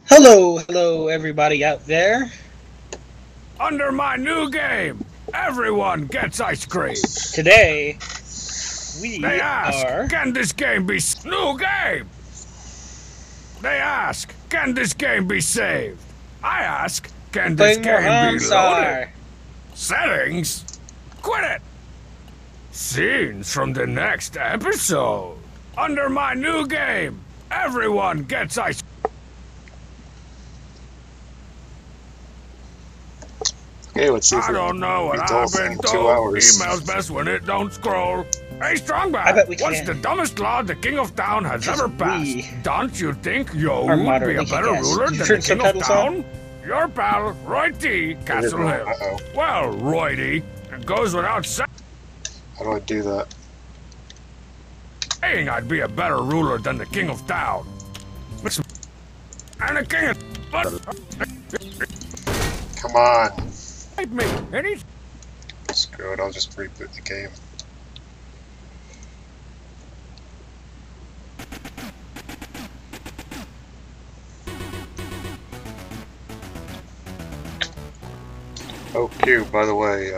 Hello everybody out there. Under my new game, everyone gets ice cream. Today, we They ask, are... can this game be new game? They ask, can this game be saved? I ask, can this playing more game be loaded? Homestar. Settings? Quit it! Scenes from the next episode. Under my new game, everyone gets ice cream. Okay, let's see if I don't know what I've been told. 2 hours. Email's best when it don't scroll. Hey, I Strongbad, bet we what's can. the dumbest law the King of Town has ever passed? we Don't you think you are would be a moderately better kick-ass. ruler You than turn the King of subtitles on? Town? Your pal, Roy T, Castle Hill. Uh-oh. Well, Roy D, it goes without saying How do I do that? I'd be a better ruler than the King of Town. And the King of... Come on. me, and he's... Screw it, I'll just reboot the game. Oh, Q, by the way,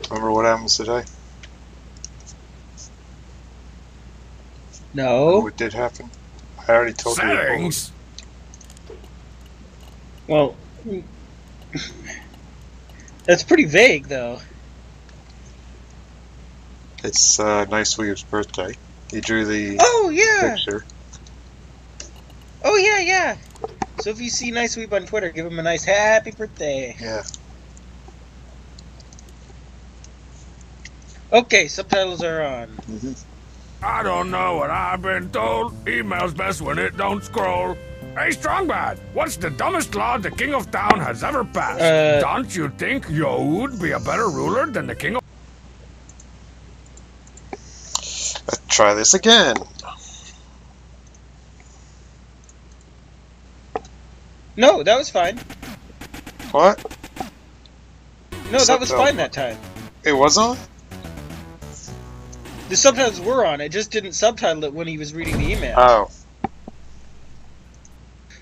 remember what happens today? No. What did happen? I already told you. Settings? Well, that's pretty vague, though. It's Nice Weave's birthday. He drew the Oh, yeah! picture. Oh, yeah. So if you see Nice Weeb on Twitter, give him a nice happy birthday. Yeah. Okay, subtitles are on. I don't know what I've been told. Email's best when it don't scroll. Hey, Strongbad, what's the dumbest law the King of Town has ever passed? Don't you think you would be a better ruler than the King of... Let's try this again. No, that was fine. What? No, that was Subtitle. fine that time. It was on? The subtitles were on, it just didn't subtitle it when he was reading the email. Oh.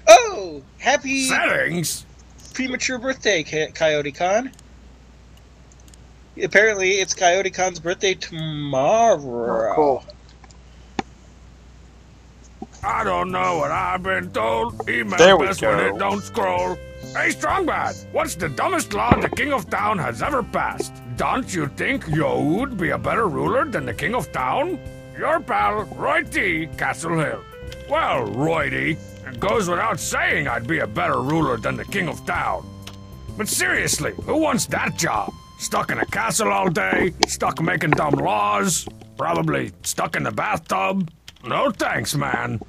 Oh! Happy Settings? premature birthday, Coyote Con. Apparently, it's Coyote Con's birthday tomorrow. Oh, cool. I don't know what I've been told. Email's There we best when go. it don't scroll. Hey, Strongbad, what's the dumbest law the King of Town has ever passed? Don't you think you would be a better ruler than the King of Town? Your pal, Roy T, Castle Hill. Well, Roy D, it goes without saying I'd be a better ruler than the King of Town. But seriously, who wants that job? Stuck in a castle all day? Stuck making dumb laws? Probably stuck in the bathtub? No thanks, man.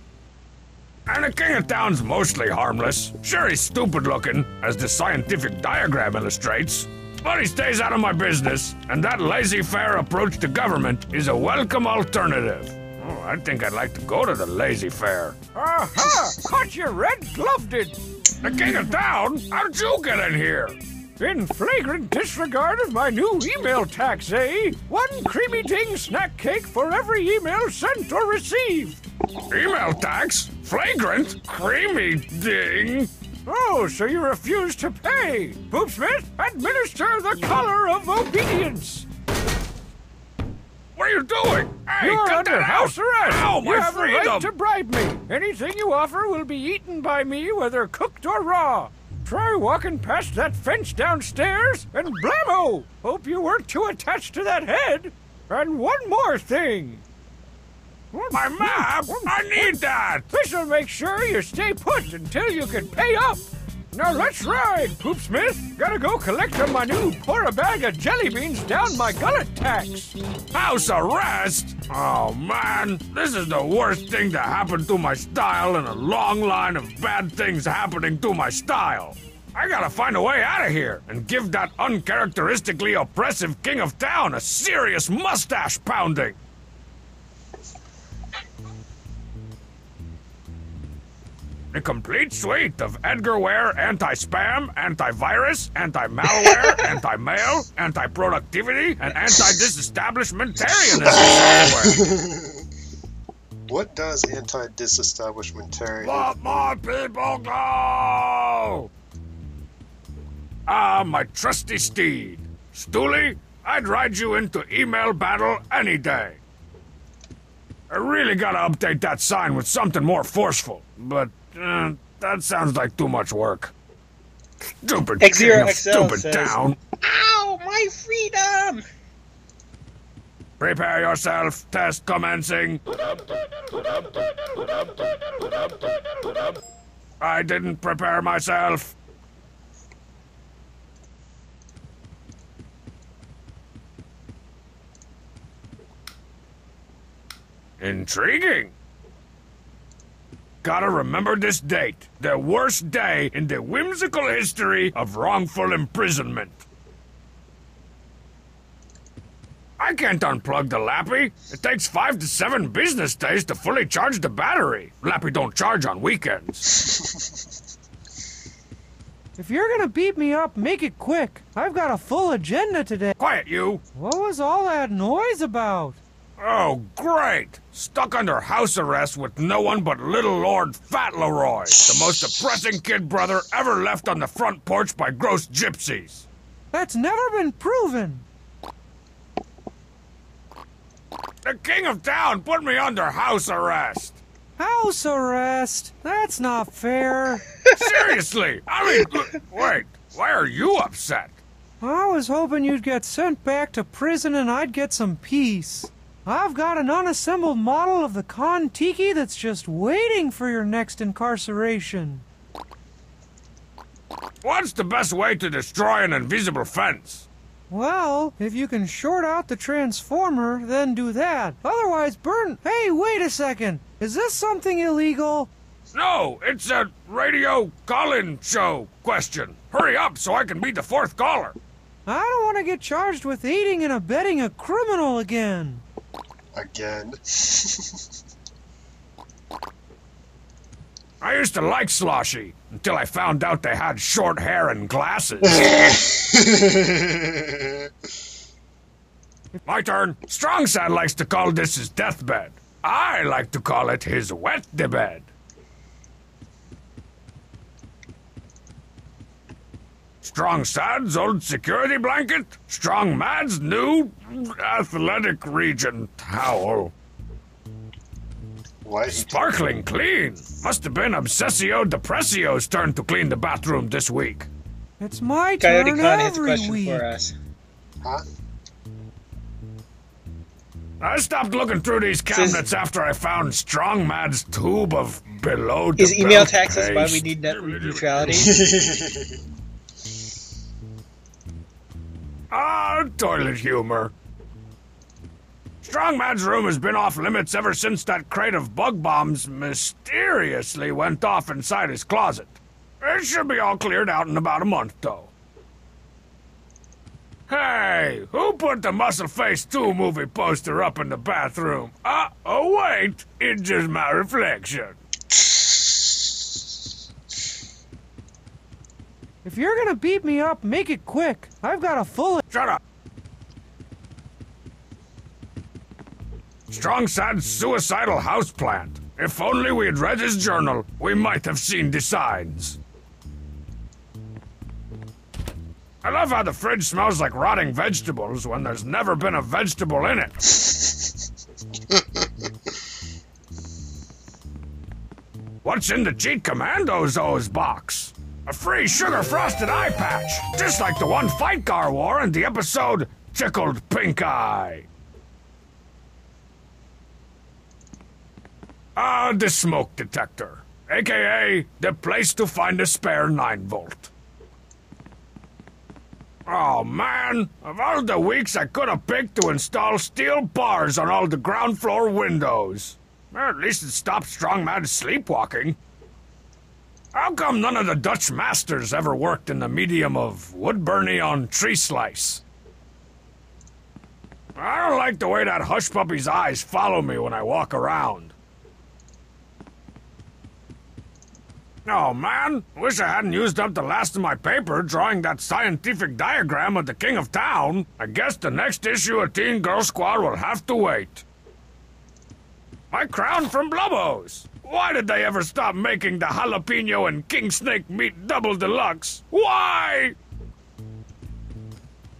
And the King of Town's mostly harmless. Sure, he's stupid looking, as the scientific diagram illustrates. But he stays out of my business, and that laissez-faire approach to government is a welcome alternative. Oh, I think I'd like to go to the laissez-faire. Aha! Caught you red-gloved it! The King of Town? How'd you get in here? In flagrant disregard of my new email tax, eh? One creamy ding snack cake for every email sent or received. Email tax? Flagrant? Creamy ding? Oh, so you refuse to pay. Poopsmith, administer the color of obedience. What are you doing? Hey, You're cut under that house out. arrest. Ow, You my have freedom. a right to bribe me. Anything you offer will be eaten by me, whether cooked or raw. Try walking past that fence downstairs, and blammo! Hope you weren't too attached to that head. And one more thing. My map? I need that. This'll make sure you stay put until you can pay up. Now let's ride, Poopsmith. Gotta go collect on my new pour a bag of jelly beans down my gullet tax. House arrest? Oh man, this is the worst thing to happen to my style in a long line of bad things happening to my style. I gotta find a way out of here and give that uncharacteristically oppressive King of Town a serious mustache pounding. A complete suite of Edgarware anti-spam, anti-virus, anti-malware, anti-mail, anti-productivity, and anti-disestablishmentarianism software. What does anti-disestablishmentarian... Let my people go! Ah, my trusty steed. Stooley, I'd ride you into email battle any day. I really gotta update that sign with something more forceful, but that sounds like too much work. Stupid king of stupid says, town. Ow, my freedom! Prepare yourself, test commencing. I didn't prepare myself. Intriguing. Gotta remember this date. The worst day in the whimsical history of wrongful imprisonment. I can't unplug the Lappy. It takes 5 to 7 business days to fully charge the battery. Lappy don't charge on weekends. If you're gonna beat me up, make it quick. I've got a full agenda today. Quiet, you. What was all that noise about? Oh, great! Stuck under house arrest with no one but little Lord Fauntleroy, the most depressing kid brother ever left on the front porch by gross gypsies. That's never been proven. The king of town put me under house arrest. House arrest? That's not fair. Seriously, I mean, wait, why are you upset? I was hoping you'd get sent back to prison and I'd get some peace. I've got an unassembled model of the Kon-Tiki that's just waiting for your next incarceration. What's the best way to destroy an invisible fence? Well, if you can short out the transformer, then do that. Otherwise, burn... Hey, wait a second. Is this something illegal? No, it's a radio call-in show question. Hurry up so I can be the 4th caller. I don't want to get charged with aiding and abetting a criminal again. Again. I used to like Sloshy until I found out they had short hair and glasses. My turn. Strongside likes to call this his deathbed. I like to call it his wet-de-bed. Strong Sad's old security blanket. Strong Mad's new athletic region towel. Why? Sparkling clean. Must have been Obsessio Depressio's turn to clean the bathroom this week. It's my Coyote turn Con has a every question week. for us. Huh? I stopped looking through these cabinets after I found Strong Mad's tube of below the Is email belt taxes why we paste. need net neutrality? Ah, toilet humor. Strong Mad's room has been off limits ever since that crate of bug bombs mysteriously went off inside his closet. It should be all cleared out in about a month, though. Hey, who put the Muscle Face 2 movie poster up in the bathroom? Oh wait, it's just my reflection. If you're gonna beat me up, make it quick. I've got a full... Shut up. Strong Sad's suicidal houseplant. If only we had read his journal, we might have seen the signs. I love how the fridge smells like rotting vegetables when there's never been a vegetable in it. What's in the Cheat Commando's O's box? A free sugar-frosted eye patch, just like the one Fight Car wore in the episode Tickled Pink Eye. The smoke detector, aka the place to find a spare 9-volt. Oh man, of all the weeks I could have picked to install steel bars on all the ground floor windows. Well, at least it stopped Strong Mad's sleepwalking. How come none of the Dutch masters ever worked in the medium of Woodburny on tree slice? I don't like the way that hush puppy's eyes follow me when I walk around. Oh man, wish I hadn't used up the last of my paper drawing that scientific diagram of the King of Town. I guess the next issue of Teen Girl Squad will have to wait. My crown from Blubbo's! Why did they ever stop making the jalapeno and king snake meat double deluxe? Why?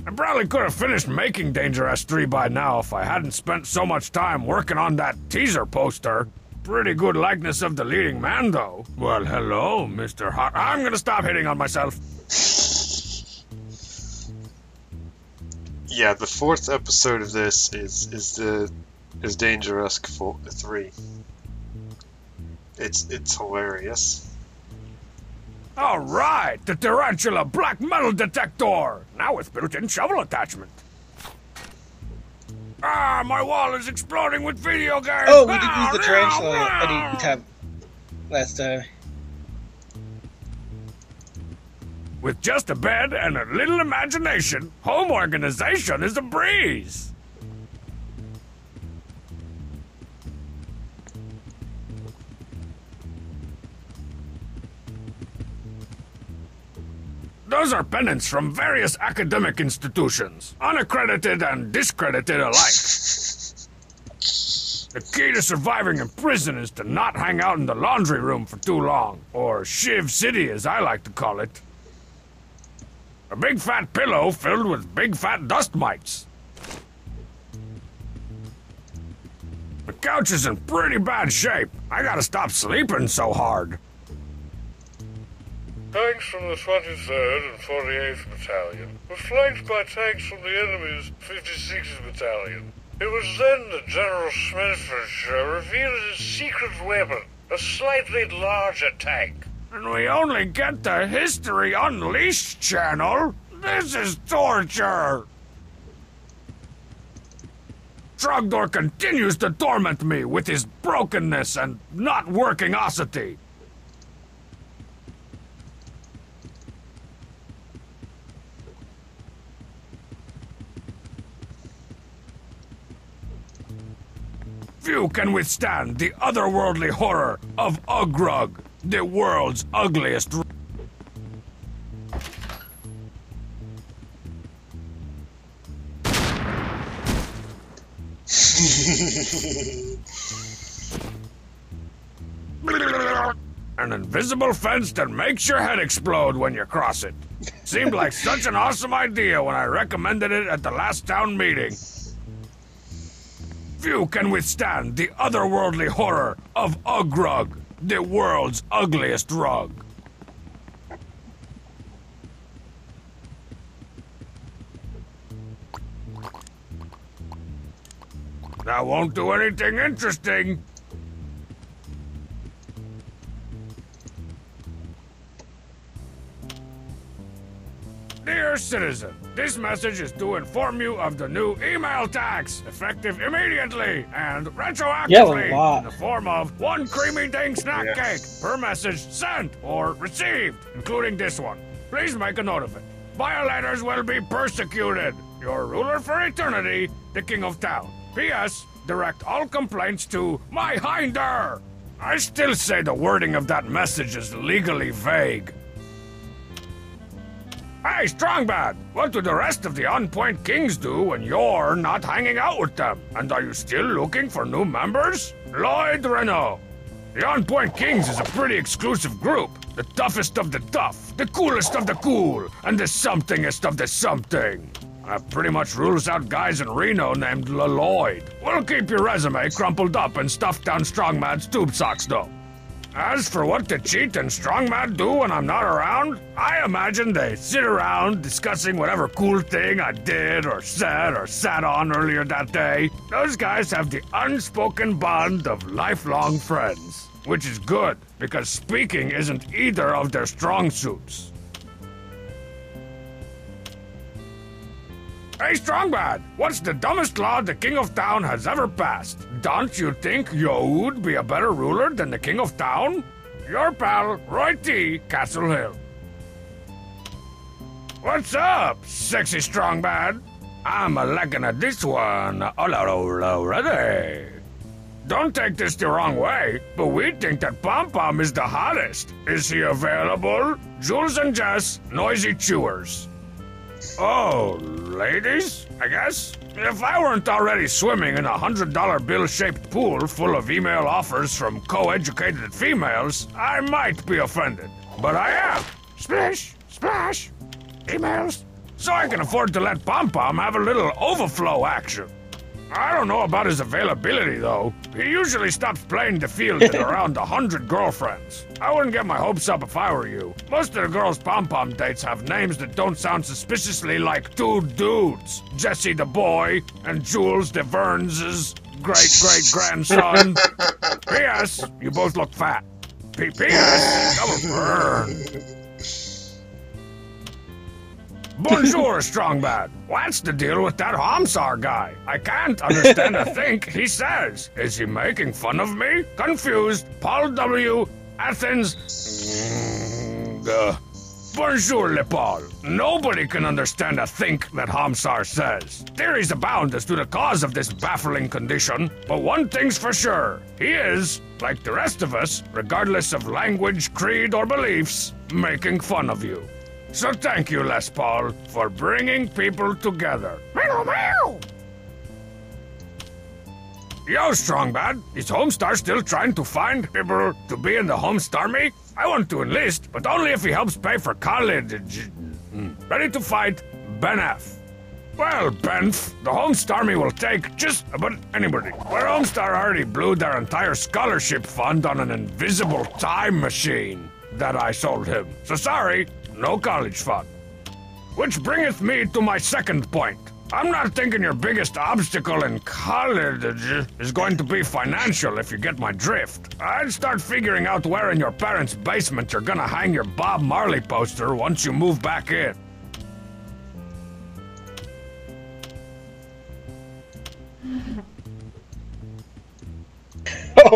I probably could have finished making Danger S3 by now if I hadn't spent so much time working on that teaser poster. Pretty good likeness of the leading man, though. Well, hello, Mr. Hot. I'm gonna stop hitting on myself. Yeah, the 4th episode of this is Dangerous 3. It's hilarious. All right, the tarantula black metal detector, now with built-in shovel attachment. Ah, my wall is exploding with video games. Oh, we did use the tarantula editing tab last time. With just a bed and a little imagination, home organization is a breeze. Those are pennants from various academic institutions, unaccredited and discredited alike. The key to surviving in prison is to not hang out in the laundry room for too long, or Shiv City as I like to call it. A big fat pillow filled with big fat dust mites. The couch is in pretty bad shape. I gotta stop sleeping so hard. Tanks from the 23rd and 48th Battalion were flanked by tanks from the enemy's 56th Battalion. It was then that General Smithfordshire revealed his secret weapon, a slightly larger tank. And we only get the History Unleashed channel? This is torture! Trogdor continues to torment me with his brokenness and not working-osity. Few can withstand the otherworldly horror of Ugrug, the world's ugliest. An invisible fence that makes your head explode when you cross it. Seemed like such an awesome idea when I recommended it at the last town meeting. Few can withstand the otherworldly horror of Ugrug, the world's ugliest rug. That won't do anything interesting. Dear citizen, this message is to inform you of the new email tax, effective immediately and retroactively in the form of 1 creamy ding snack cake per message sent or received, including this one. Please make a note of it. Violators will be persecuted. Your ruler for eternity, the King of Town. P.S. Direct all complaints to my hinder. I still say the wording of that message is legally vague. Hey, Strongbad! What do the rest of the On-Point Kings do when you're not hanging out with them? And are you still looking for new members? Lloyd Renault. The On-Point Kings is a pretty exclusive group. The toughest of the tough, the coolest of the cool, and the somethingest of the something. That pretty much rules out guys in Reno named Lloyd. We'll keep your resume crumpled up and stuffed down Strongmad's tube socks, though. As for what the Cheat and Strongmad do when I'm not around, I imagine they sit around discussing whatever cool thing I did or said or sat on earlier that day. Those guys have the unspoken bond of lifelong friends, which is good, because speaking isn't either of their strong suits. Hey, Strongbad, what's the dumbest law the King of Town has ever passed? Don't you think you'd be a better ruler than the King of Town? Your pal, Roy T., Castle Hill. What's up, sexy Strongbad? I'm a liking at this one already. Don't take this the wrong way, but we think that Pom Pom is the hottest. Is he available? Jules and Jess, noisy chewers. Oh, ladies, I guess? If I weren't already swimming in a $100 bill-shaped pool full of email offers from co-educated females, I might be offended. But I am. Splish, splash, emails. So I can afford to let Pom-Pom have a little overflow action. I don't know about his availability, though. He usually stops playing the field at around 100 girlfriends. I wouldn't get my hopes up if I were you. Most of the girls' pom-pom dates have names that don't sound suspiciously like two dudes. Jesse the boy and Jules de Verns' great-great-grandson. P.S. You both look fat. P.S. Double burn. Bonjour, Strongbad. What's the deal with that Homestar guy? I can't understand a thing he says. Is he making fun of me? Confused. Paul W. Athens. Bonjour, Le Paul. Nobody can understand a think that Homestar says. Theories abound as to the cause of this baffling condition, but one thing's for sure. He is, like the rest of us, regardless of language, creed, or beliefs, making fun of you. So thank you, Les Paul, for bringing people together. Meow, meow! Yo, Strongbad, is Homestar still trying to find people to be in the Homestar Army? I want to enlist, but only if he helps pay for college. Ready to fight, Ben F. Well, Benf, the Homestar Army will take just about anybody. Where Homestar already blew their entire scholarship fund on an invisible time machine that I sold him. So sorry. No college fund. Which bringeth me to my second point. I'm not thinking your biggest obstacle in college is going to be financial, if you get my drift. I'd start figuring out where in your parents' basement you're gonna hang your Bob Marley poster once you move back in.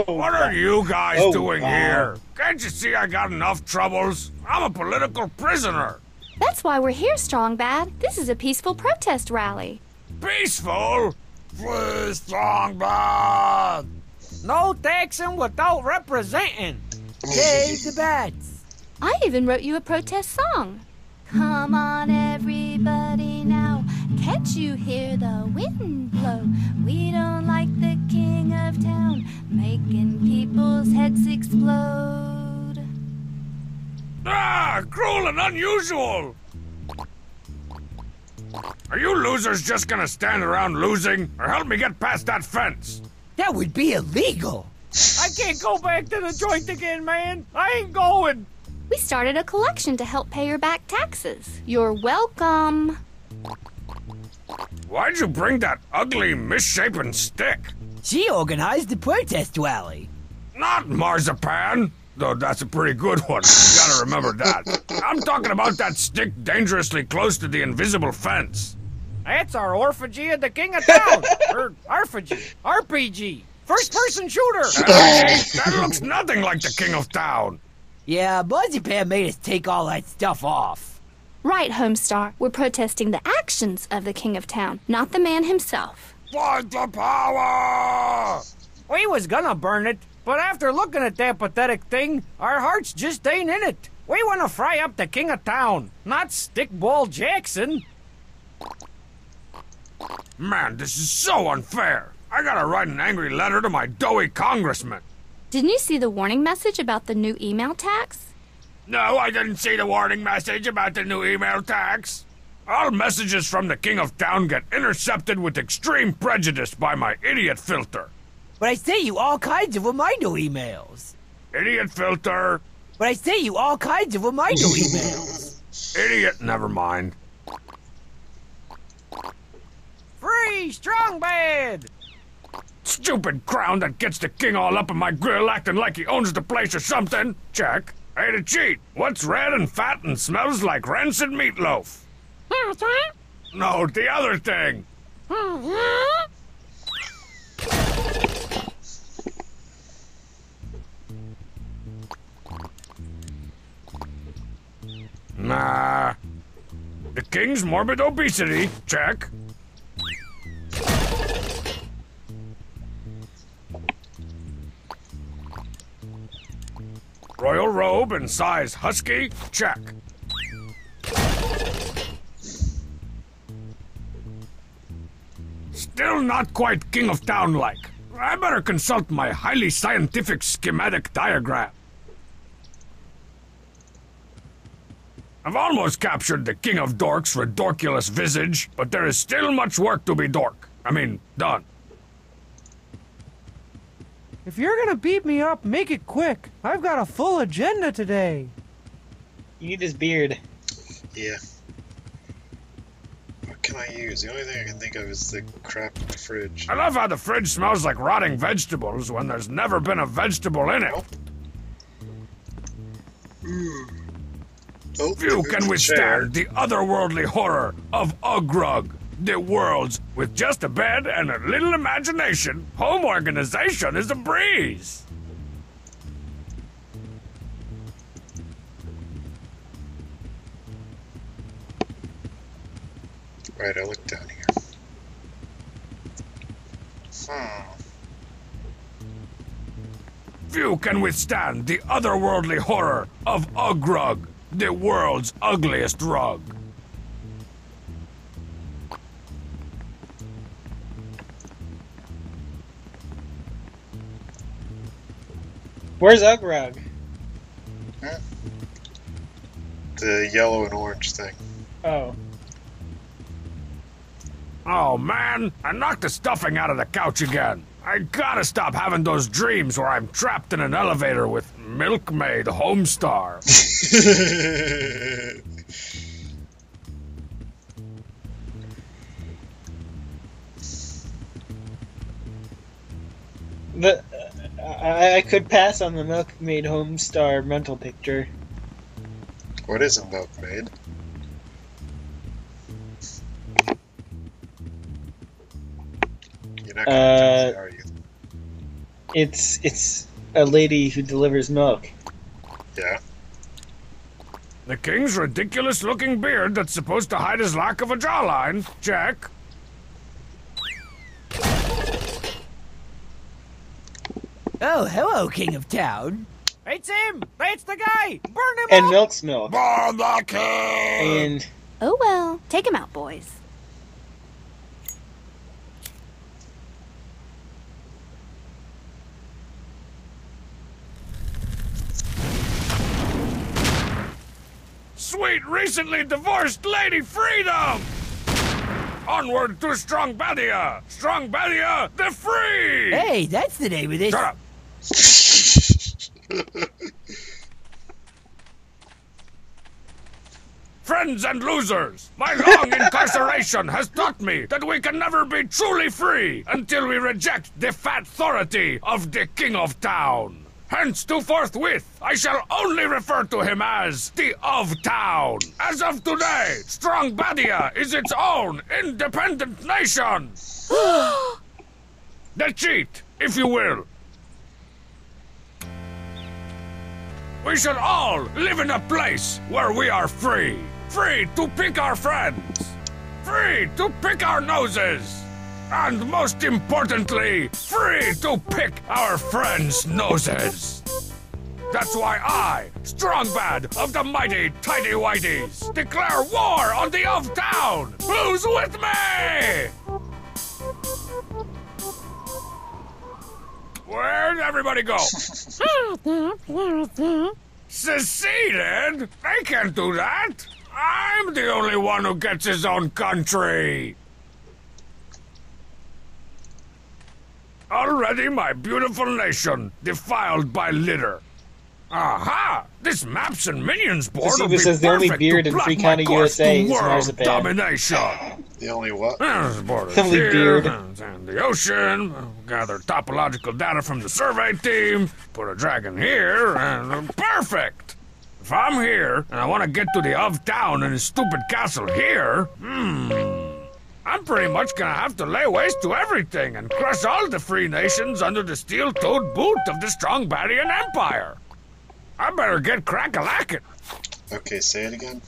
What are you guys doing here? Can't you see I got enough troubles? I'm a political prisoner. That's why we're here, Strongbad. This is a peaceful protest rally. Peaceful? Please, Strongbad. No taxing without representing. Save the bats. I even wrote you a protest song. Come on, everybody now. Can't you hear the wind blow? We don't like the king of town, making people's heads explode. Ah, cruel and unusual! Are you losers just gonna stand around losing, or help me get past that fence? That would be illegal. I can't go back to the joint again, man. I ain't going. We started a collection to help pay your back taxes. You're welcome. Why'd you bring that ugly, misshapen stick? She organized the protest rally. Not marzipan, though that's a pretty good one. You gotta remember that. I'm talking about that stick dangerously close to the invisible fence. That's our orphagy of the King of Town. Or Arphagy. RPG. First-person shooter. That looks nothing like the King of Town. Yeah, Marzipan made us take all that stuff off. Right, Homestar. We're protesting the actions of the King of Town, not the man himself. Fight the power! We was gonna burn it, but after looking at that pathetic thing, our hearts just ain't in it. We want to fry up the King of Town, not Stickball Jackson. Man, this is so unfair. I gotta write an angry letter to my doughy congressman. Didn't you see the warning message about the new email tax? No, I didn't see the warning message about the new email tax. All messages from the King of Town get intercepted with extreme prejudice by my idiot filter. But I sent you all kinds of reminder emails. Idiot filter. But I sent you all kinds of reminder emails. Idiot, never mind. Free Strongbad! Stupid crown that gets the king all up in my grill acting like he owns the place or something. Check. Hey, to cheat. What's red and fat and smells like rancid meatloaf? No, the other thing. Nah. The king's morbid obesity. Check. Royal robe and size husky? Check. not quite King of Town-like. I better consult my highly scientific schematic diagram. I've almost captured the King of Dork's redorkulous visage, but there is still much work to be done. If you're gonna beat me up, make it quick. I've got a full agenda today. You need his beard. Yeah. What can I use? The only thing I can think of is the crap in the fridge. I love how the fridge smells like rotting vegetables when there's never been a vegetable in it. Oh, Few can withstand the otherworldly horror of Ugrug. The world's, with just a bed and a little imagination, home organization is a breeze. Right, I look down here. Few can withstand the otherworldly horror of Ugrug, the world's ugliest rug. Where's Ugrug? The yellow and orange thing. Oh. Oh man, I knocked the stuffing out of the couch again. I gotta stop having those dreams where I'm trapped in an elevator with Milkmaid Homestar. I could pass on the Milkmaid Homestar mental picture. What is a milkmaid? You're not gonna tell me, are you? It's a lady who delivers milk. Yeah. The king's ridiculous-looking beard that's supposed to hide his lack of a jawline. Check. Oh, hello, King of Town. It's him! It's the guy! Burn him And up! Milk's milk. Burn the king! And Oh well, take him out, boys. Sweet, recently divorced Lady Freedom! Onward to Strongbadia! Strongbadia the Free! Hey, that's the name of this. Shut up! Friends and losers, my long incarceration has taught me that we can never be truly free until we reject the fat authority of the King of Town. Hence, to forthwith, I shall only refer to him as the of Town. As of today, Strongbadia is its own independent nation. The cheat, if you will. We shall all live in a place where we are free. Free to pick our friends. Free to pick our noses. And most importantly, free to pick our friends' noses. That's why I, Strongbad of the mighty Tidy Whities, declare war on the of Town. Who's with me? Where'd everybody go? Seceded? They can't do that. I'm the only one who gets his own country. Already my beautiful nation defiled by litter. Aha! This maps and minions board will be says the only perfect beard to in plot Free my County, course USA to is world marzipan. domination. The only what? The only beard. And the ocean. Gather topological data from the survey team. Put a dragon here, and perfect. If I'm here and I want to get to the of Town and his stupid castle here, I'm pretty much gonna have to lay waste to everything and crush all the free nations under the steel-toed boot of the Strongbadian Empire. I better get crack-a-lackin'. Okay, say it again.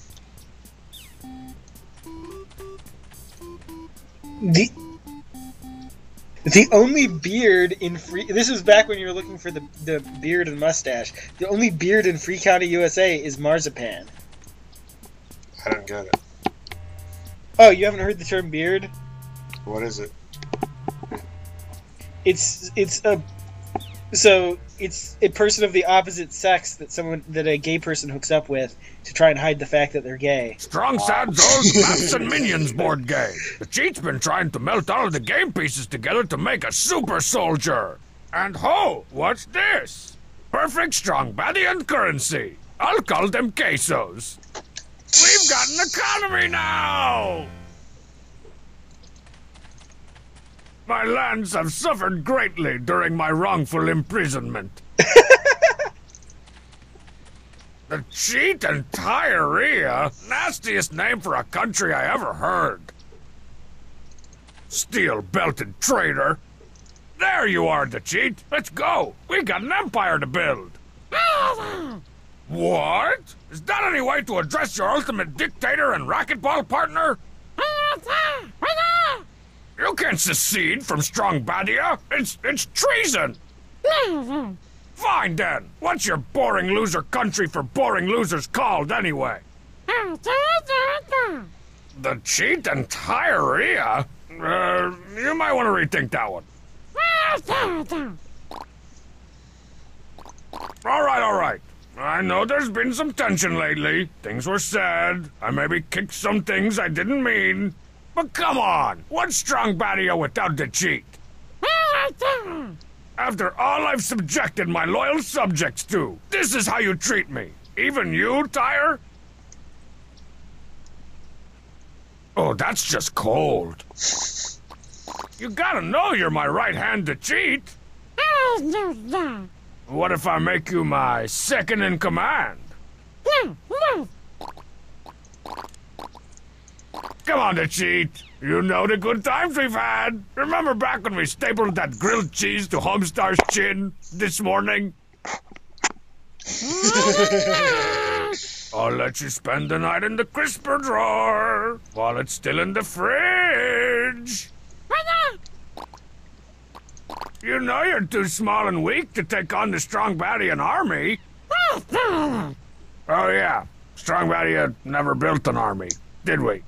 The only beard in Free... This was back when you were looking for the beard and mustache. The only beard in Free County, USA is marzipan. I don't get it. Oh, you haven't heard the term beard? What is it? it's a person of the opposite sex that a gay person hooks up with to try and hide the fact that they're gay. Strong Sad's old Maps and Minions board game. The cheat's been trying to melt all of the game pieces together to make a super soldier. And ho, what's this? Perfect strong Badian currency. I'll call them quesos. We've got an economy now! My lands have suffered greatly during my wrongful imprisonment. The cheat and diarrhea? Nastiest name for a country I ever heard. Steel-belted traitor. There you are, the cheat. Let's go. We got an empire to build. What? Is that any way to address your ultimate dictator and racquetball partner? You can't secede from Strong Badia. It's treason. Fine then. What's your boring loser country for boring losers called anyway? The cheat and diarrhea? You might want to rethink that one. All right. I know there's been some tension lately. Things were said. I maybe kicked some things I didn't mean. But come on, what's Strong Badia without the cheat? After all I've subjected my loyal subjects to, this is how you treat me. Even you, Tyre? Oh, that's just cold. You gotta know you're my right hand to cheat. What if I make you my second in command? Come on, to cheat. You know the good times we've had. Remember back when we stapled that grilled cheese to Homestar's chin this morning? I'll let you spend the night in the crisper drawer while it's still in the fridge. You know you're too small and weak to take on the Strong Badian army. Oh yeah, Strong Badia never built an army, did we?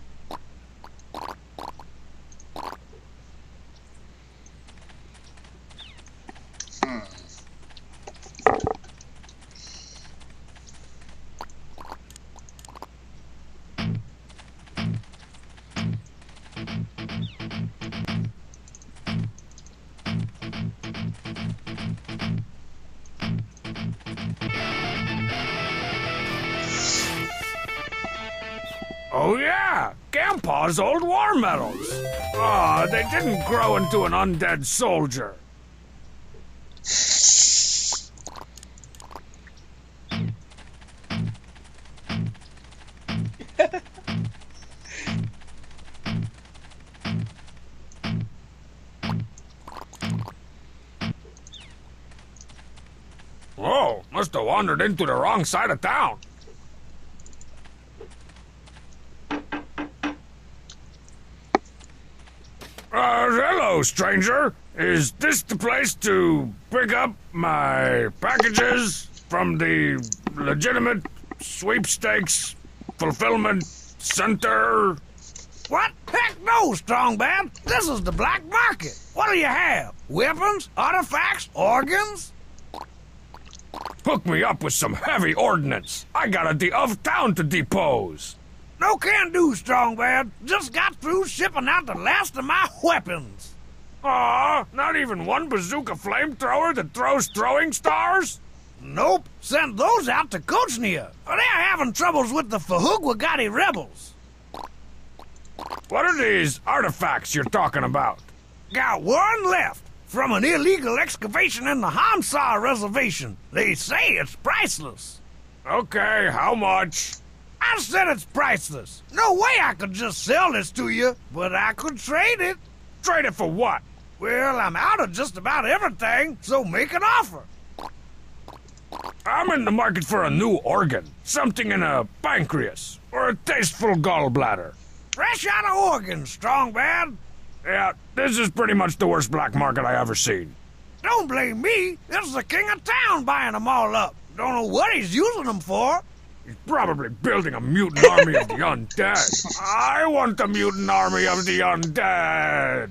Oh yeah, Grandpa's old war medals. Aw, they didn't grow into an undead soldier. Whoa, must have wandered into the wrong side of town. Hello, stranger. Is this the place to pick up my packages from the legitimate sweepstakes fulfillment center? What? Heck no, Strongbad. This is the black market. What do you have? Weapons? Artifacts? Organs? Hook me up with some heavy ordnance. I got of town to depose. No can do, Strongbad. Just got through shipping out the last of my weapons. Aw, not even one bazooka flamethrower that throws throwing stars? Nope. Sent those out to Kochnia. They're having troubles with the Fahugwagati rebels. What are these artifacts you're talking about? Got one left. From an illegal excavation in the Homestar reservation. They say it's priceless. Okay, how much? I said it's priceless. No way I could just sell this to you, but I could trade it. Trade it for what? Well, I'm out of just about everything, so make an offer. I'm in the market for a new organ. Something in a pancreas, or a tasteful gallbladder. Fresh out of Oregon, Strongbad. Yeah, this is pretty much the worst black market I ever seen. Don't blame me. It's the king of town buying them all up. Don't know what he's using them for. He's probably building a mutant army of the undead. I want the mutant army of the undead.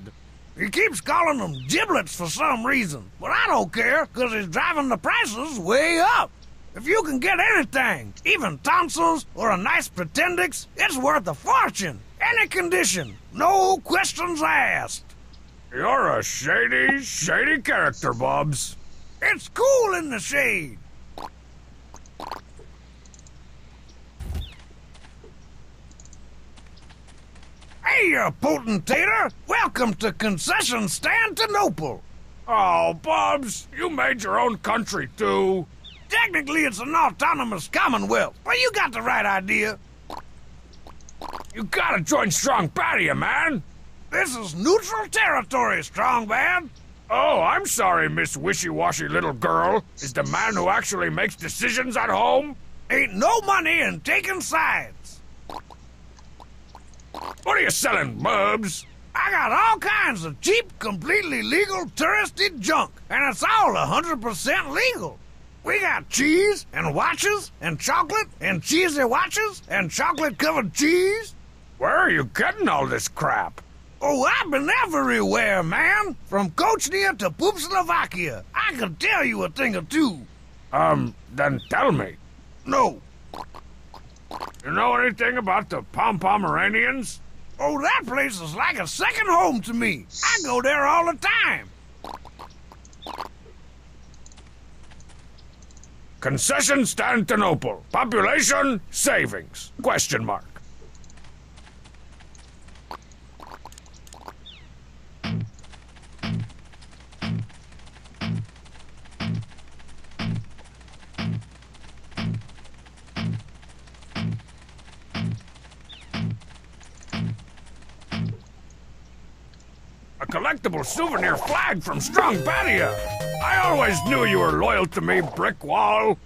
He keeps calling them giblets for some reason, but I don't care, because he's driving the prices way up. If you can get anything, even tonsils or a nice pretendix, it's worth a fortune. Any condition, no questions asked. You're a shady, shady character, Bubs. It's cool in the shade. Hey, you potentator! Welcome to Concession Stantonopol. Oh, Bubs, you made your own country, too. Technically, it's an autonomous commonwealth, but you got the right idea. You gotta join Strong Badia, man. This is neutral territory, Strong Man. Oh, I'm sorry, Miss Wishy-Washy little girl. Is the man who actually makes decisions at home? Ain't no money in taking sides. What are you selling, Bubs? I got all kinds of cheap, completely legal touristy junk, and it's all 100% legal. We got cheese, and watches, and chocolate, and cheesy watches, and chocolate-covered cheese. Where are you getting all this crap? Oh, I've been everywhere, man. From Kochnia to Poopslovakia. I can tell you a thing or two. Then tell me. No. You know anything about the Pomeranians? Oh, that place is like a second home to me. I go there all the time. Concession Stantonopol. Population savings? Question mark. A collectible souvenir flag from Strong Badia. I always knew you were loyal to me, brick wall.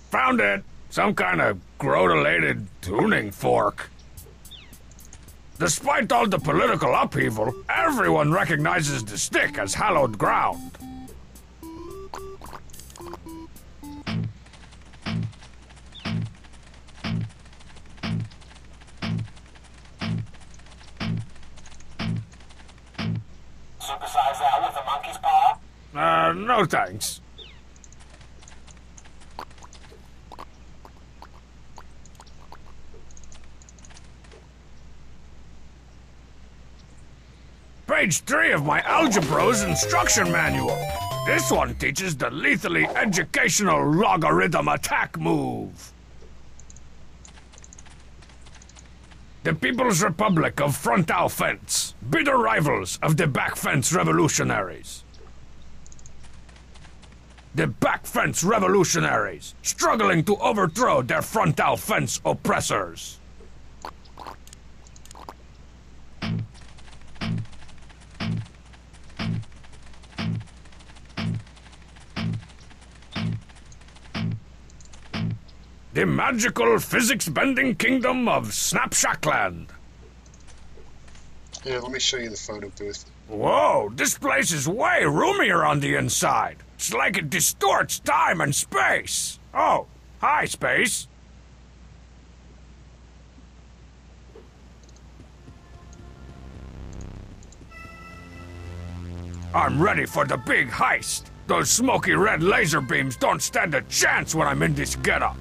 Found it. Some kind of grotelated tuning fork. Despite all the political upheaval, everyone recognizes the stick as hallowed ground. Supersize that with a monkey's paw? No thanks. Page 3 of my Algebro's instruction manual. This one teaches the lethally educational logarithm attack move. The People's Republic of Frontal Fence, bitter rivals of the Back Fence Revolutionaries. The Back Fence Revolutionaries, struggling to overthrow their Frontal Fence oppressors. The magical physics-bending kingdom of Snapshackland. Yeah, let me show you the photo booth. Whoa, this place is way roomier on the inside. It's like it distorts time and space. Oh, hi, space. I'm ready for the big heist. Those smoky red laser beams don't stand a chance when I'm in this getup.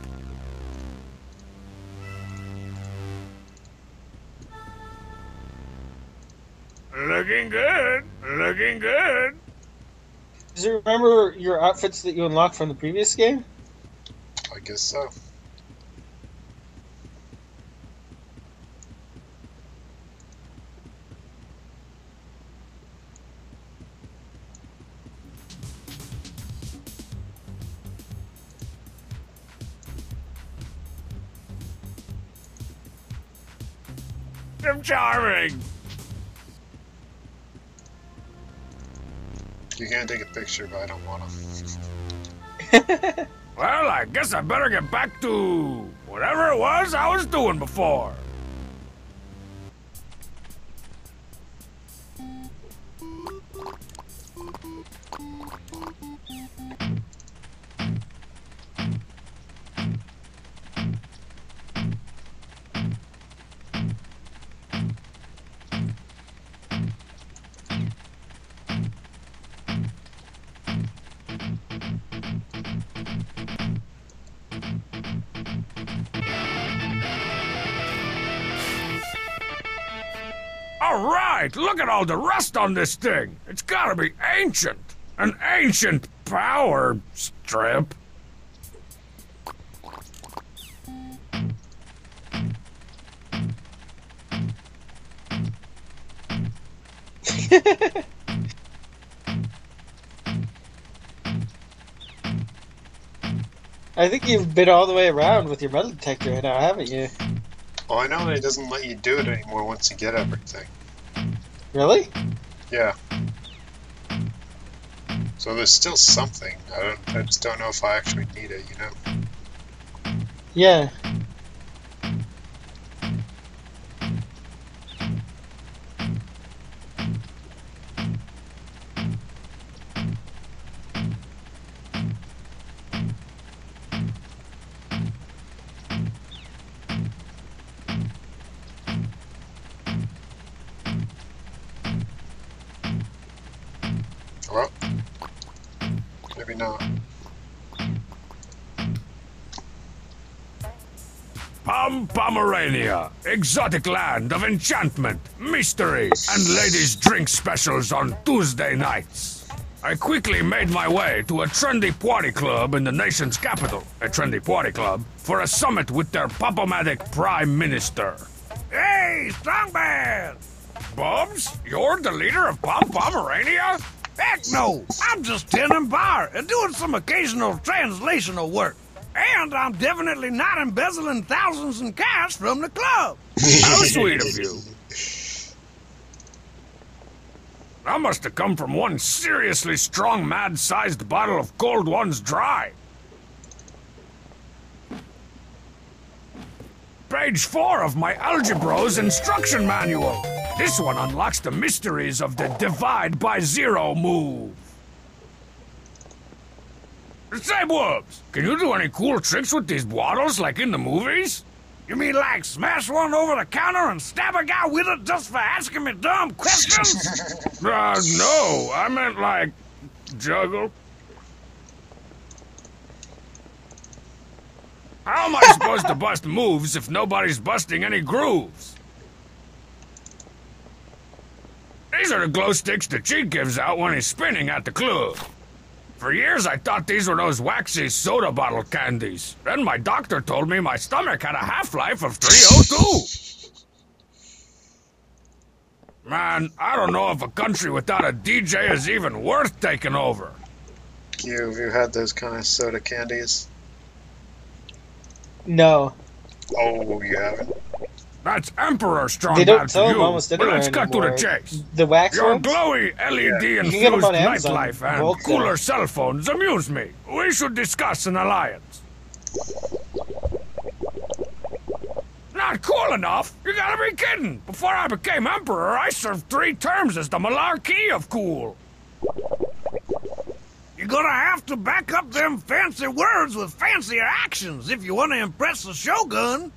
Looking good. Looking good. Does it remember your outfits that you unlocked from the previous game? I guess so. I'm charming. You can take a picture, but I don't want to. Well, I guess I better get back to whatever it was I was doing before. All right, look at all the rust on this thing. It's gotta be ancient. An ancient power strip. I think you've been all the way around with your metal detector right now, haven't you? Oh, I know that it doesn't let you do it anymore once you get everything. Really? Yeah. So there's still something. I just don't know if I actually need it, you know? Yeah. Well, maybe not. Pomerania, exotic land of enchantment, mystery, and ladies' drink specials on Tuesday nights. I quickly made my way to a trendy party club in the nation's capital, a trendy party club, for a summit with their Pop-O-Matic Prime Minister. Hey, Strongbad! Bubs, you're the leader of Pomerania? Heck no! I'm just tending bar and doing some occasional translational work. And I'm definitely not embezzling thousands in cash from the club. How sweet of you. That must have come from one seriously strong, mad-sized bottle of Cold One's Dry. Page 4 of my Algebro's instruction manual. This one unlocks the mysteries of the divide by zero move. Say, Whoops, can you do any cool tricks with these bottles like in the movies? You mean like smash one over the counter and stab a guy with it just for asking me dumb questions? No, I meant like juggle. How am I supposed to bust moves if nobody's busting any grooves? These are the glow sticks the Cheat gives out when he's spinning at the club. For years, I thought these were those waxy soda bottle candies. Then my doctor told me my stomach had a half-life of 302. Man, I don't know if a country without a DJ is even worth taking over. Have you had those kind of soda candies? No. Oh, you haven't? That's Emperor Strong They don't Bad sell for them you. almost But anywhere let's cut to the anymore. chase. The wax Your ones? glowy LED You can get them infused on Amazon. nightlife and Bulk cooler sale. cell phones amuse me. We should discuss an alliance. Not cool enough? You gotta be kidding! Before I became Emperor, I served 3 terms as the Malarkey of cool. You're gonna have to back up them fancy words with fancier actions if you want to impress the Shogun.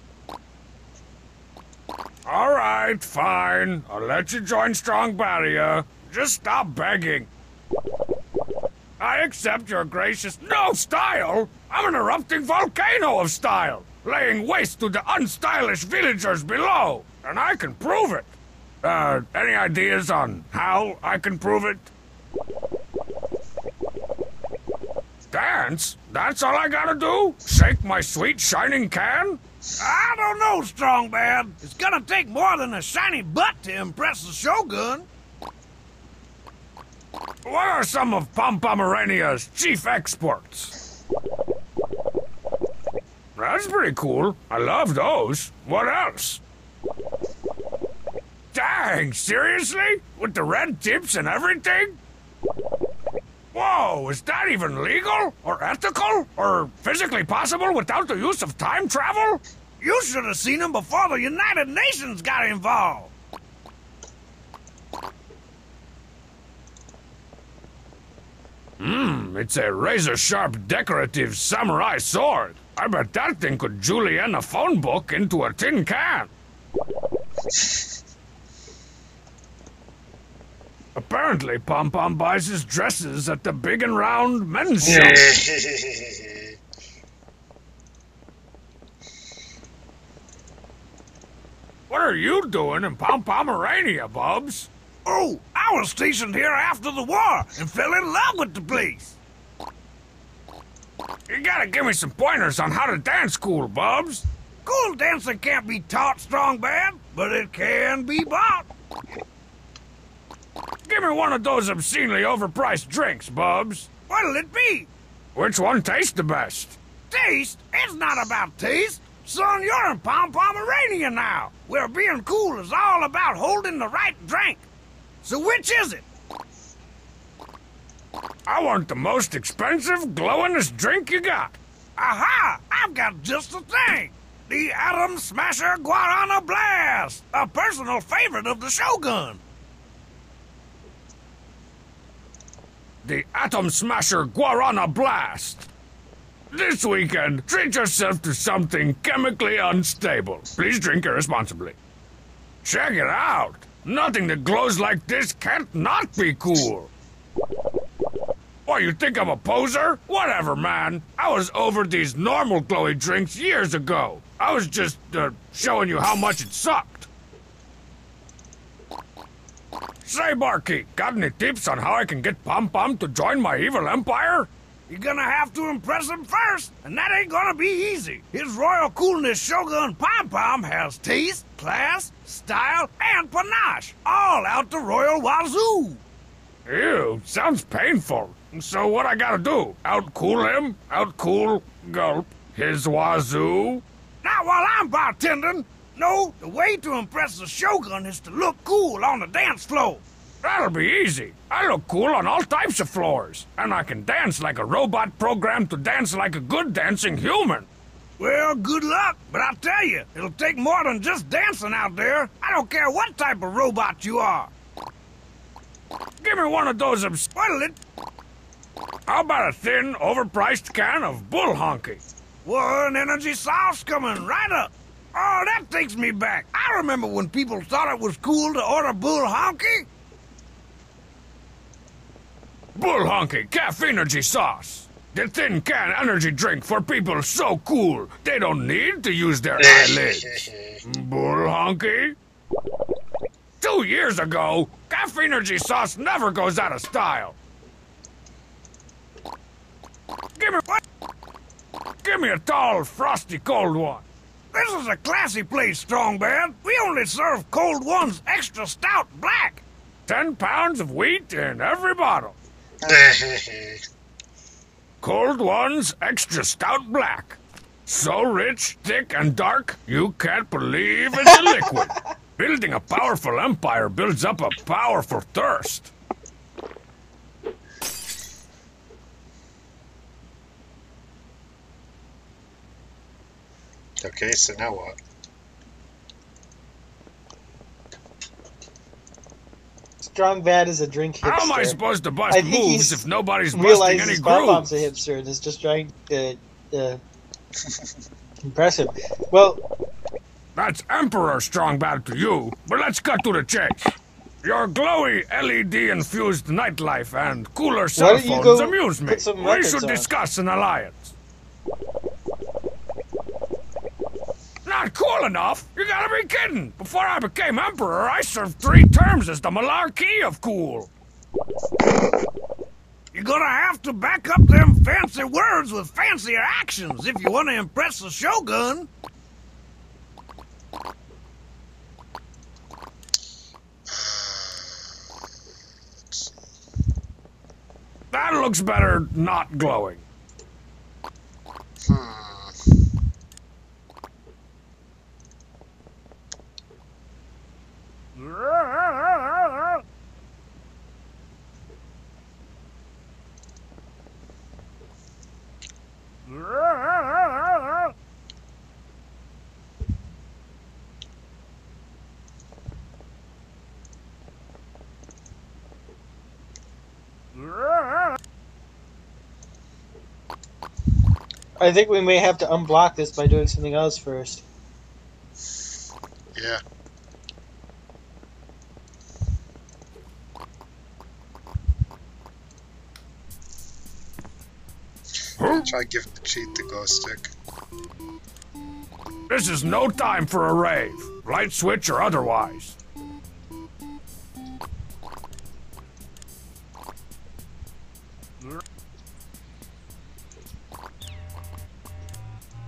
All right, fine. I'll let you join Strong Barrier. Just stop begging. I accept your gracious no style. I'm an erupting volcano of style, laying waste to the unstylish villagers below, and I can prove it. Any ideas on how I can prove it? Dance? That's all I gotta do? Shake my sweet shining can? I don't know, Strong Bad. It's gonna take more than a shiny butt to impress the Shogun. What are some of Pomerania's chief exports? That's pretty cool. I love those. What else? Dang, seriously? With the red tips and everything? Whoa, is that even legal? Or ethical? Or physically possible without the use of time travel? You should have seen him before the United Nations got involved. It's a razor-sharp decorative samurai sword. I bet that thing could julienne a phone book into a tin can. Apparently, Pom Pom buys his dresses at the big and round men's shop. What What are you doing in Pomerania, Bubs? Oh, I was stationed here after the war and fell in love with the place. You gotta give me some pointers on how to dance cool, Bubs. Cool dancing can't be taught, strong bad, but it can be bought. Give me one of those obscenely overpriced drinks, Bubs. What'll it be? Which one tastes the best? Taste? It's not about taste. Son, you're in Pomerania now, where being cool is all about holding the right drink. So which is it? I want the most expensive, glowingest drink you got. Aha! I've got just the thing. The Atom Smasher Guarana Blast, a personal favorite of the Shogun. The Atom Smasher Guarana Blast. This weekend, treat yourself to something chemically unstable. Please drink irresponsibly. Check it out. Nothing that glows like this can't not be cool. Why, you think I'm a poser? Whatever, man. I was over these normal glowy drinks years ago. I was just, showing you how much it sucked. Say, Barkeep, got any tips on how I can get Pom-Pom to join my evil empire? You're gonna have to impress him first, and that ain't gonna be easy. His royal coolness Shogun Pom-Pom has taste, class, style, and panache, all out the royal wazoo. Ew, sounds painful. So what I gotta do? Outcool him? Outcool, gulp, his wazoo? Not while I'm bartending. No, the way to impress the Shogun is to look cool on the dance floor. That'll be easy. I look cool on all types of floors. And I can dance like a robot programmed to dance like a good dancing human. Well, good luck, but I'll tell you, it'll take more than just dancing out there. I don't care what type of robot you are. Give me one of those What'll it? How about a thin, overpriced can of bull honky? One energy sauce coming right up. Oh, that takes me back. I remember when people thought it was cool to order bull honky. Bull honky caffeinergy sauce. The thin can energy drink for people so cool they don't need to use their eyelids. Bull honky? 2 years ago, caffeinergy sauce never goes out of style. Give me a tall, frosty, cold one. This is a classy place, Strong Bad. We only serve cold ones extra stout black. 10 pounds of wheat in every bottle. Cold ones extra stout black. So rich, thick, and dark, you can't believe it's a liquid. Building a powerful empire builds up a powerful thirst. Okay, so now what? Strong Bad is a drink hipster. How am I supposed to bust I think moves he's if nobody's busting realizes any Pom-Pom's grooves? a hipster and is just trying to impress him. Well, That's Emperor Strong Bad to you, but let's cut to the chase. Your glowy LED-infused nightlife and cooler cell don't you phones go amuse me. put some We records should on? discuss an alliance. Not cool enough? You gotta be kidding! Before I became Emperor, I served 3 terms as the Malarkey of cool. You're gonna have to back up them fancy words with fancier actions if you want to impress the Shogun. That looks better not glowing. I think we may have to unblock this by doing something else first. Yeah. Try giving the cheat the glow stick. This is no time for a rave. light switch or otherwise.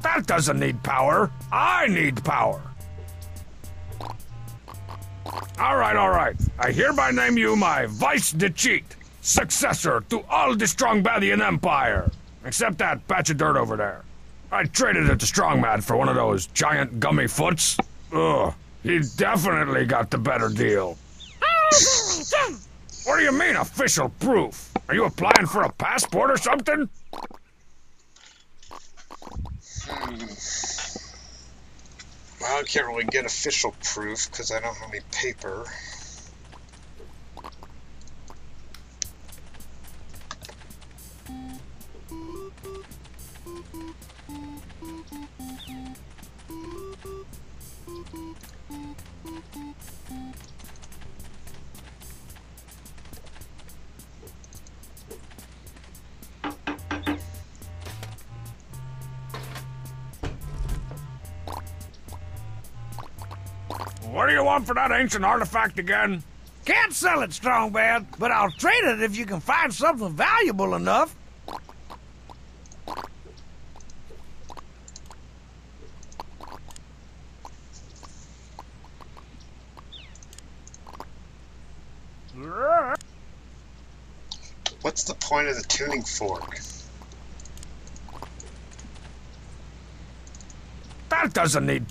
That doesn't need power. I need power. All right. I hereby name you my Vice de Cheat, successor to all the Strongbadian Empire. Except that patch of dirt over there. I traded it to Strongman for one of those giant gummy foots. Ugh, he definitely got the better deal. What do you mean, official proof? Are you applying for a passport or something? Well, I can't really get official proof because I don't have any paper. What do you want for that ancient artifact again? Can't sell it, Strongbad, but I'll trade it if you can find something valuable enough. What's the point of the tuning fork? That doesn't need...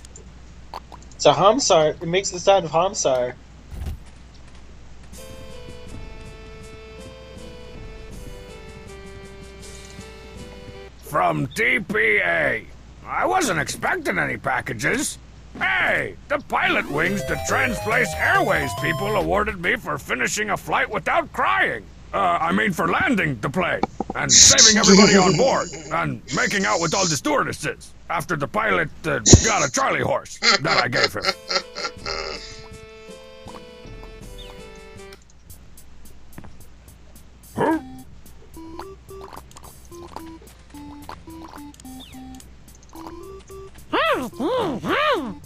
It's a Homestar. It makes the sound of Homestar. From TPA. I wasn't expecting any packages. Hey, the pilot wings the Transplace Airways people awarded me for finishing a flight without crying. I mean for landing the plane, and saving everybody on board, and making out with all the stewardesses, after the pilot got a Charlie horse that I gave him. Huh?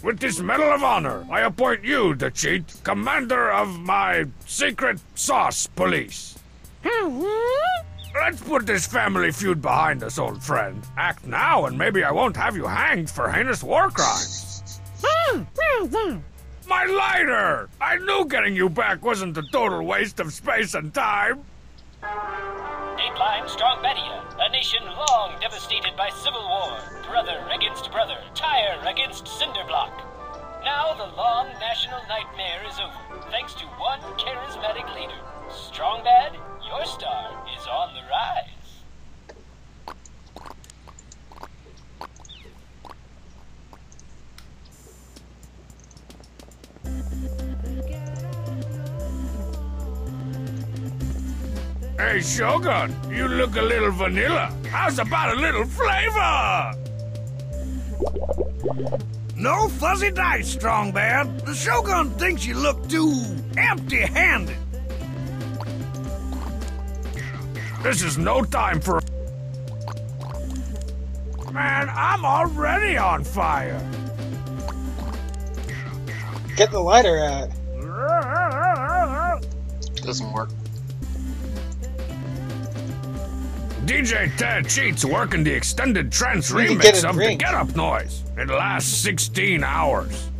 With this Medal of Honor, I appoint you, the cheat, commander of my secret sauce police. Let's put this family feud behind us, old friend. Act now, and maybe I won't have you hanged for heinous war crimes. My lighter! I knew getting you back wasn't a total waste of space and time. Dateline Strongbadia, a nation long devastated by civil war, brother against brother, tire against cinderblock. Now the long national nightmare is over, thanks to one charismatic leader. Strongbad, your star is on the rise. Hey, Shogun, you look a little vanilla. How's about a little flavor? No fuzzy dice, Strongbad. The Shogun thinks you look too empty-handed. This is no time for... Man, I'm already on fire. Get the lighter out. Doesn't work. DJ Ted Cheat's working the extended trance We can remix get a of the drink. Get Up Noise. It lasts 16 hours.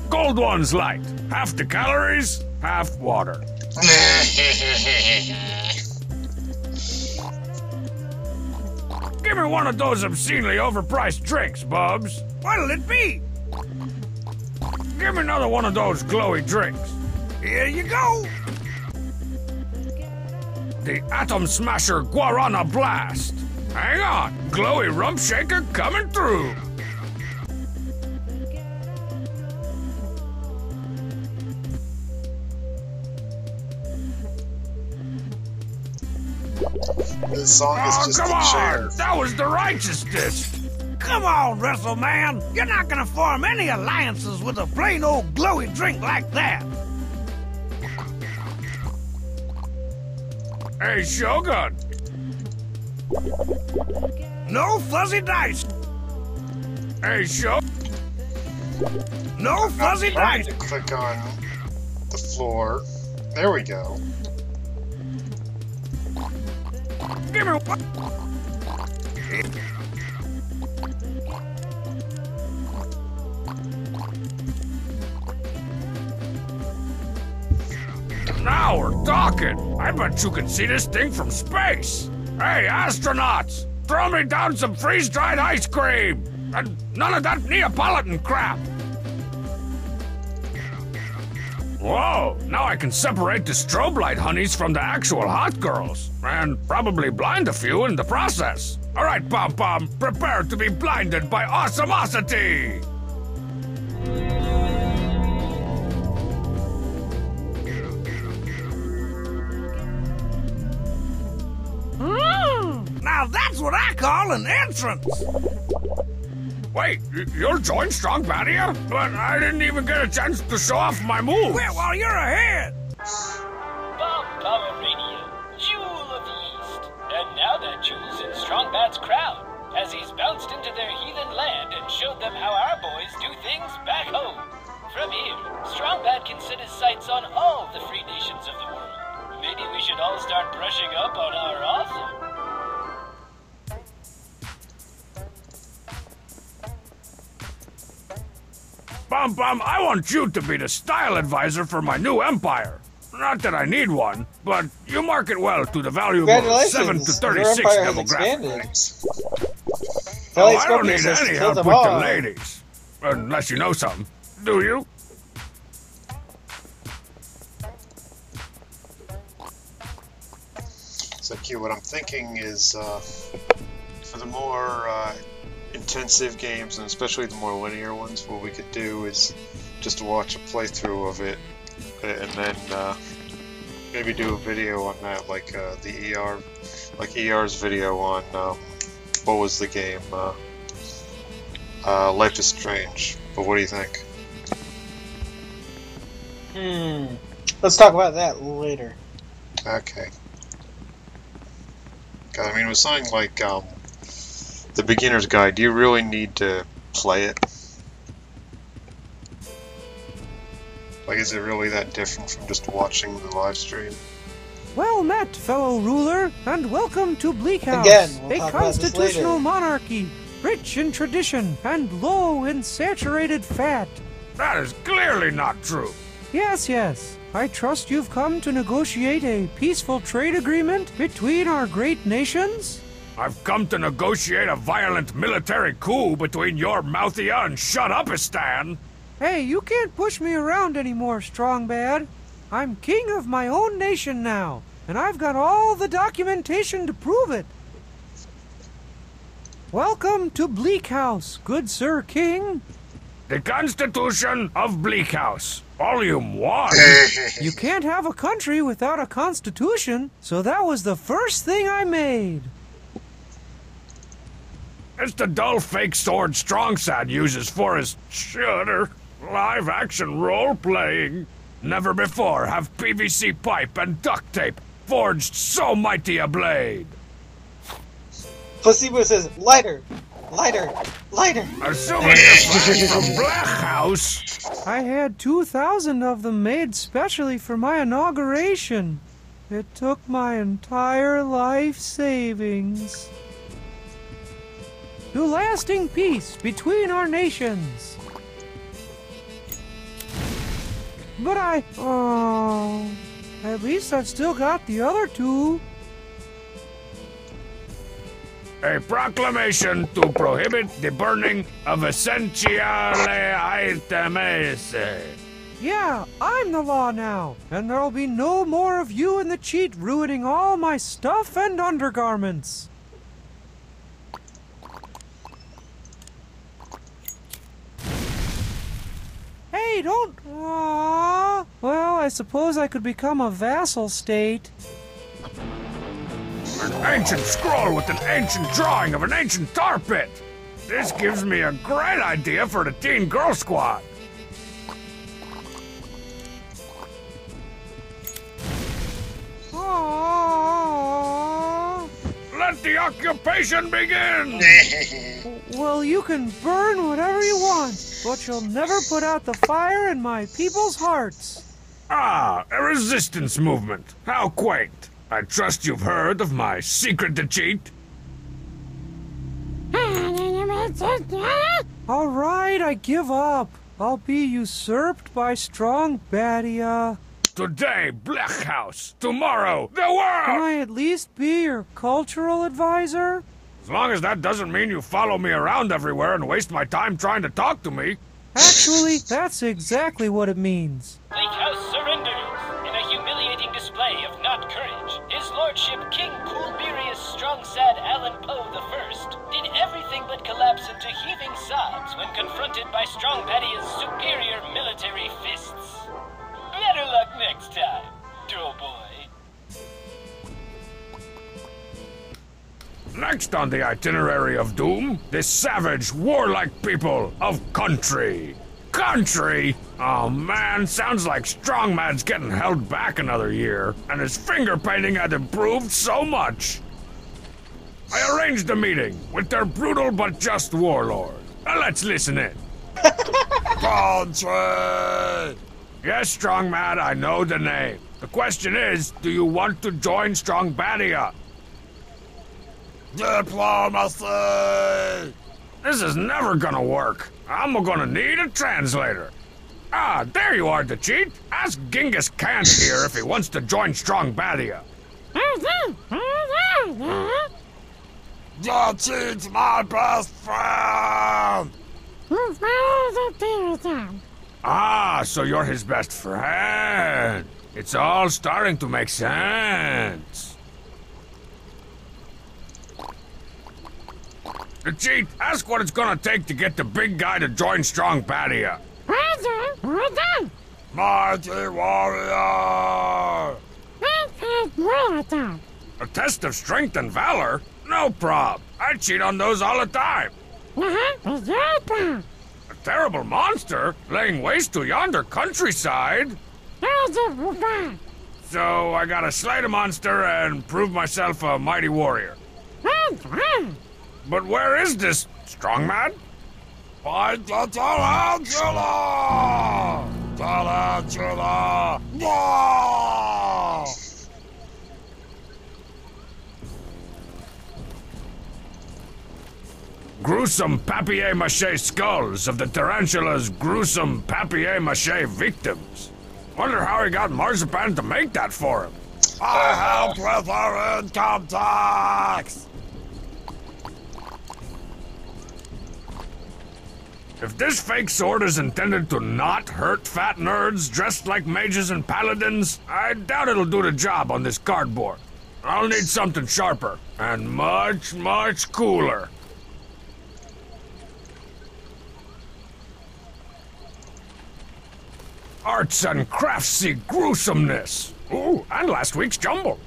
Cold one's light. Half the calories, half water. Give me one of those obscenely overpriced drinks, Bubs. What'll it be? Give me another one of those glowy drinks. Here you go. The Atom Smasher Guarana Blast. Hang on, glowy rump shaker coming through. This song is just come a chair. on! That was the righteous disc. Come on, WrestleMan. You're not gonna form any alliances with a plain old glowy drink like that. Hey, Shogun. No fuzzy dice. Hey, show. No fuzzy Trying dice. to click on the floor. There we go. Give me one. Now we're talking. I bet you can see this thing from space. Hey, astronauts, throw me down some freeze-dried ice cream. And none of that Neapolitan crap. Whoa, now I can separate the strobe light honeys from the actual hot girls. And probably blind a few in the process. All right, Pom Pom, prepare to be blinded by awesomosity. Now that's what I call an entrance. Wait, you'll join Strong Badia? But I didn't even get a chance to show off my moves. Well, you're ahead. Bomb Power Radio, Jewel of the East. And now that Jewel's in Strong Bad's crowd, as he's bounced into their heathen land and showed them how our boys do things back home. From here, Strong Bad can set his sights on all the free nations of the world. Maybe we should all start brushing up on our awesome. Bum Bum, I want you to be the style advisor for my new empire. Not that I need one, but you market well to the valuable 7 to Congratulations, 36 your empire has demographic. expanded. Oh, I don't Scorpius need has any killed help them with the all. ladies. Unless you know some. Do you? So, Q, what I'm thinking is for the more intensive games, and especially the more linear ones, what we could do is just watch a playthrough of it, and then maybe do a video on that, like the ER's video on what was the game, Life is Strange. But what do you think? Let's talk about that later. Okay. I mean, with something like the beginner's guide, do you really need to play it? Like, is it really that different from just watching the live stream? Well met, fellow ruler, and welcome to Bleak House, Again, we'll a talk about this constitutional later. monarchy, rich in tradition and low in saturated fat. That is clearly not true. Yes, yes. I trust you've come to negotiate a peaceful trade agreement between our great nations? I've come to negotiate a violent military coup between your Mouthia and Shut-Upistan. Hey, you can't push me around anymore, Strong Bad. I'm king of my own nation now, and I've got all the documentation to prove it. Welcome to Bleak House, good Sir King. The Constitution of Bleak House, Volume 1. You can't have a country without a constitution, so that was the first thing I made. It's the dull fake sword Strongsad uses for his shudder live-action role-playing. Never before have PVC pipe and duct tape forged so mighty a blade. Placebo says, lighter, lighter, lighter. A souvenir flash from Black House. I had 2,000 of them made specially for my inauguration. It took my entire life savings. To lasting peace between our nations. But at least I've still got the other two. A proclamation to prohibit the burning of essentiale items. Yeah, I'm the law now, and there'll be no more of you and the cheat ruining all my stuff and undergarments. Hey, don't... Aww. Well, I suppose I could become a vassal state. An ancient scroll with an ancient drawing of an ancient tar pit. This gives me a great idea for the Teen Girl Squad. Aww. Let the occupation begin! Well, you can burn whatever you want, but you'll never put out the fire in my people's hearts. Ah, a resistance movement. How quaint. I trust you've heard of my secret to cheat. All right, I give up. I'll be usurped by Strong Badia. Today, Blech House. Tomorrow, the world! Can I at least be your cultural advisor? As long as that doesn't mean you follow me around everywhere and waste my time trying to talk to me. Actually, that's exactly what it means. Bleak House surrenders in a humiliating display of not courage. His lordship, King Coolberius Strongsad Allen Poe I, did everything but collapse into heaving sobs when confronted by Strong Badia's superior military fists. Better luck next time, Doughboy. Next on the itinerary of doom, this savage, warlike people of country. Country? Oh man, sounds like Strongman's getting held back another year, and his finger painting had improved so much. I arranged a meeting with their brutal but just warlord. Let's listen in. Country! Yes, Strongman, I know the name. The question is, do you want to join Strong Badia? Diplomacy! This is never gonna work. I'm gonna need a translator. Ah, there you are, the cheat. Ask Genghis Khan here if he wants to join Strong Badia. The cheat's my best friend! Ah, so you're his best friend. It's all starting to make sense. The cheat, ask what it's gonna take to get the big guy to join Strong Badia. Mighty warrior! A test of strength and valor? No prob. I cheat on those all the time. A terrible monster laying waste to yonder countryside? So I gotta slay the monster and prove myself a mighty warrior. But where is this strongman? Find the tarantula! Tarantula! No! Gruesome papier-mâché skulls of the tarantula's gruesome papier-mâché victims. Wonder how he got Marzipan to make that for him. I helped with our income tax! If this fake sword is intended to not hurt fat nerds dressed like mages and paladins, I doubt it'll do the job on this cardboard. I'll need something sharper and much, much cooler. Arts and craftsy gruesomeness. Ooh, and last week's jumble.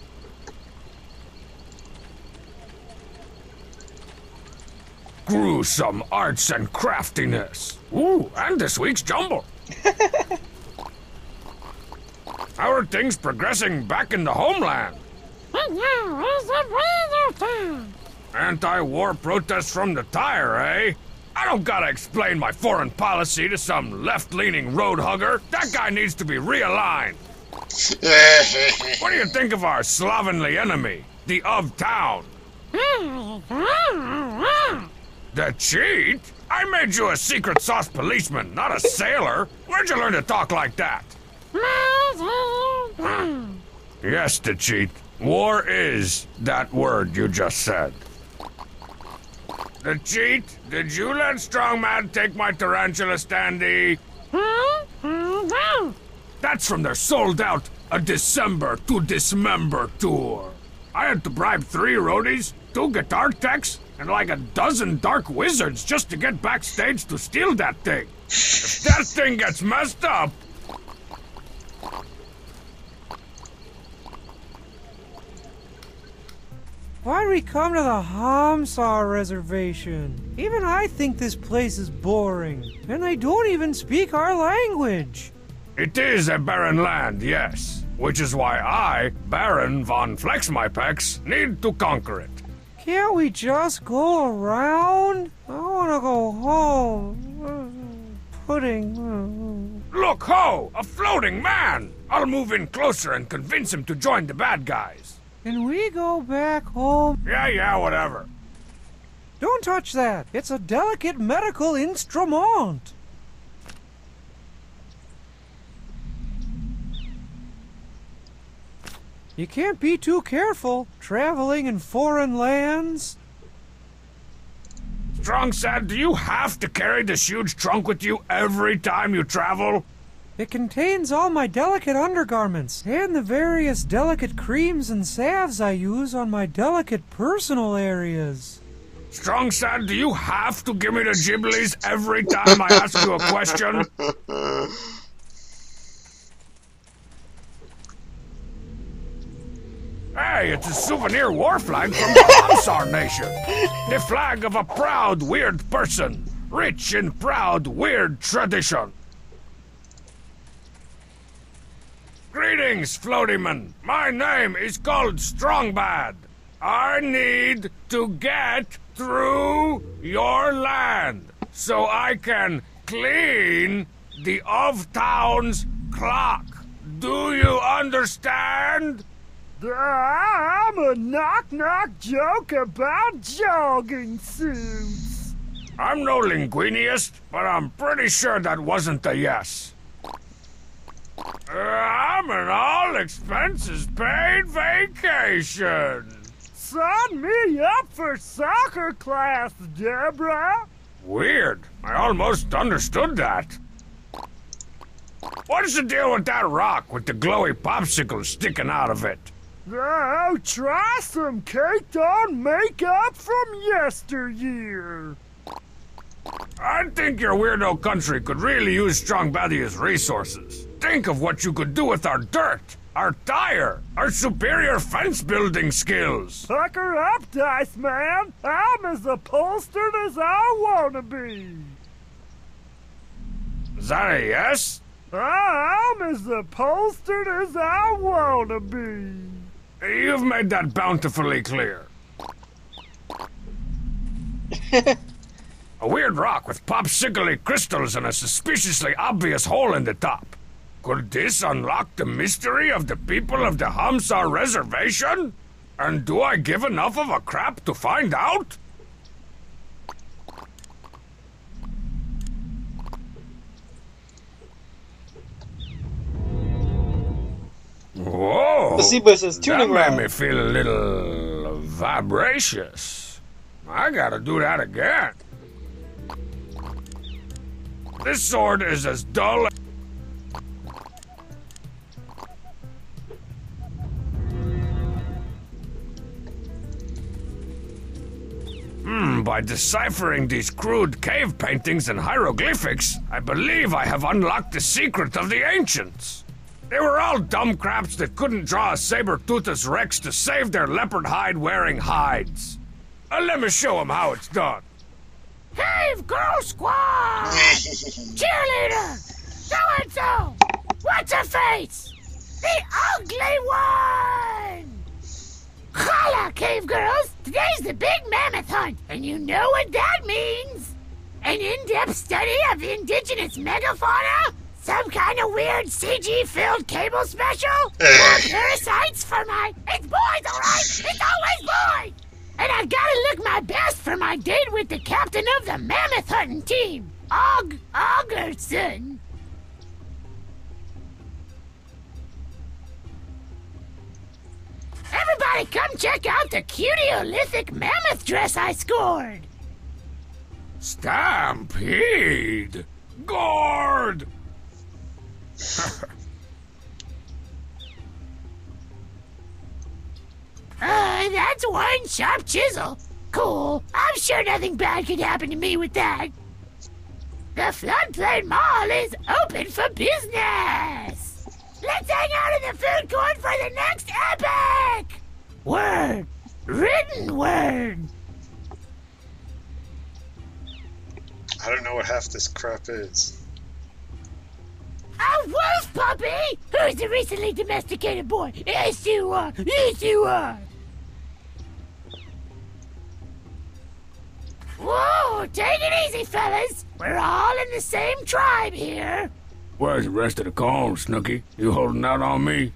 Gruesome arts and craftiness. Ooh, and this week's jumble. How are things progressing back in the homeland? Anti-war protests from the tire, eh? I don't gotta explain my foreign policy to some left-leaning road hugger. That guy needs to be realigned. What do you think of our slovenly enemy, the of town? The cheat? I made you a secret sauce policeman, not a sailor. Where'd you learn to talk like that? Yes, the cheat. War is that word you just said. The cheat? Did you let Strongman take my tarantula standee? That's from their sold-out A December to Dismember tour. I had to bribe 3 roadies, 2 guitar techs, and like a dozen dark wizards just to get backstage to steal that thing. If that thing gets messed up... Why'd we come to the Homestar Reservation? Even I think this place is boring, and they don't even speak our language. It is a barren land, yes. Which is why I, Baron von Flexmypex, need to conquer it. Can't we just go around? I want to go home. Pudding. Look, ho! A floating man! I'll move in closer and convince him to join the bad guys. Can we go back home? Yeah, whatever. Don't touch that. It's a delicate medical instrument. You can't be too careful traveling in foreign lands. Strong said, do you have to carry this huge trunk with you every time you travel? It contains all my delicate undergarments and the various delicate creams and salves I use on my delicate personal areas. Strong said, do you have to give me the gibblies every time I ask you a question? Hey, it's a souvenir war flag from the Homestar Nation. The flag of a proud, weird person. Rich in proud, weird tradition. Greetings, floatyman. My name is called Strongbad. I need to get through your land so I can clean the of-town's clock. Do you understand? I'm a knock-knock joke about jogging suits. I'm no linguiniast, but I'm pretty sure that wasn't a yes. I'm an all-expenses-paid vacation. Sign me up for soccer class, Deborah. Weird. I almost understood that. What's the deal with that rock with the glowy popsicle sticking out of it? Oh, try some caked-on makeup from yesteryear. I think your weirdo country could really use Strongbadia's resources. Think of what you could do with our dirt, our tire, our superior fence-building skills. Pucker up, Dice Man. I'm as upholstered as I want to be. Is that a yes? I'm as upholstered as I want to be. You've made that bountifully clear. A weird rock with popsicle-y crystals and a suspiciously obvious hole in the top. Could this unlock the mystery of the people of the Homestar Reservation? And do I give enough of a crap to find out? Whoa! The Seabus is tuning that wrong. made me feel a little vibracious. I gotta do that again. This sword is as dull. By deciphering these crude cave paintings and hieroglyphics, I believe I have unlocked the secret of the ancients. They were all dumb craps that couldn't draw a saber-toothed rex to save their leopard hide-wearing hides. Let me show them how it's done. Cave Girl Squad! Cheerleader! So-and-so! What's her face? The ugly one! Holla, Cave Girls! Today's the big mammoth hunt, and you know what that means! An in-depth study of the indigenous megafauna? Some kind of weird CG-filled cable special? More parasites for my... It's boys, alright? It's always boys! And I've gotta look my best for my date with the captain of the mammoth hunting team, Augerson. Everybody come check out the Cuteolithic mammoth dress I scored. Stampede! Gourd! That's one sharp chisel. Cool. I'm sure nothing bad could happen to me with that. The Floodplain Mall is open for business. Let's hang out in the food court for the next epic. Word. Written word. I don't know what half this crap is. A wolf puppy? Who's a recently domesticated boy? Yes, you are. Yes, you are. Whoa, take it easy, fellas. We're all in the same tribe here. Where's the rest of the corn, Snooky? You holding out on me?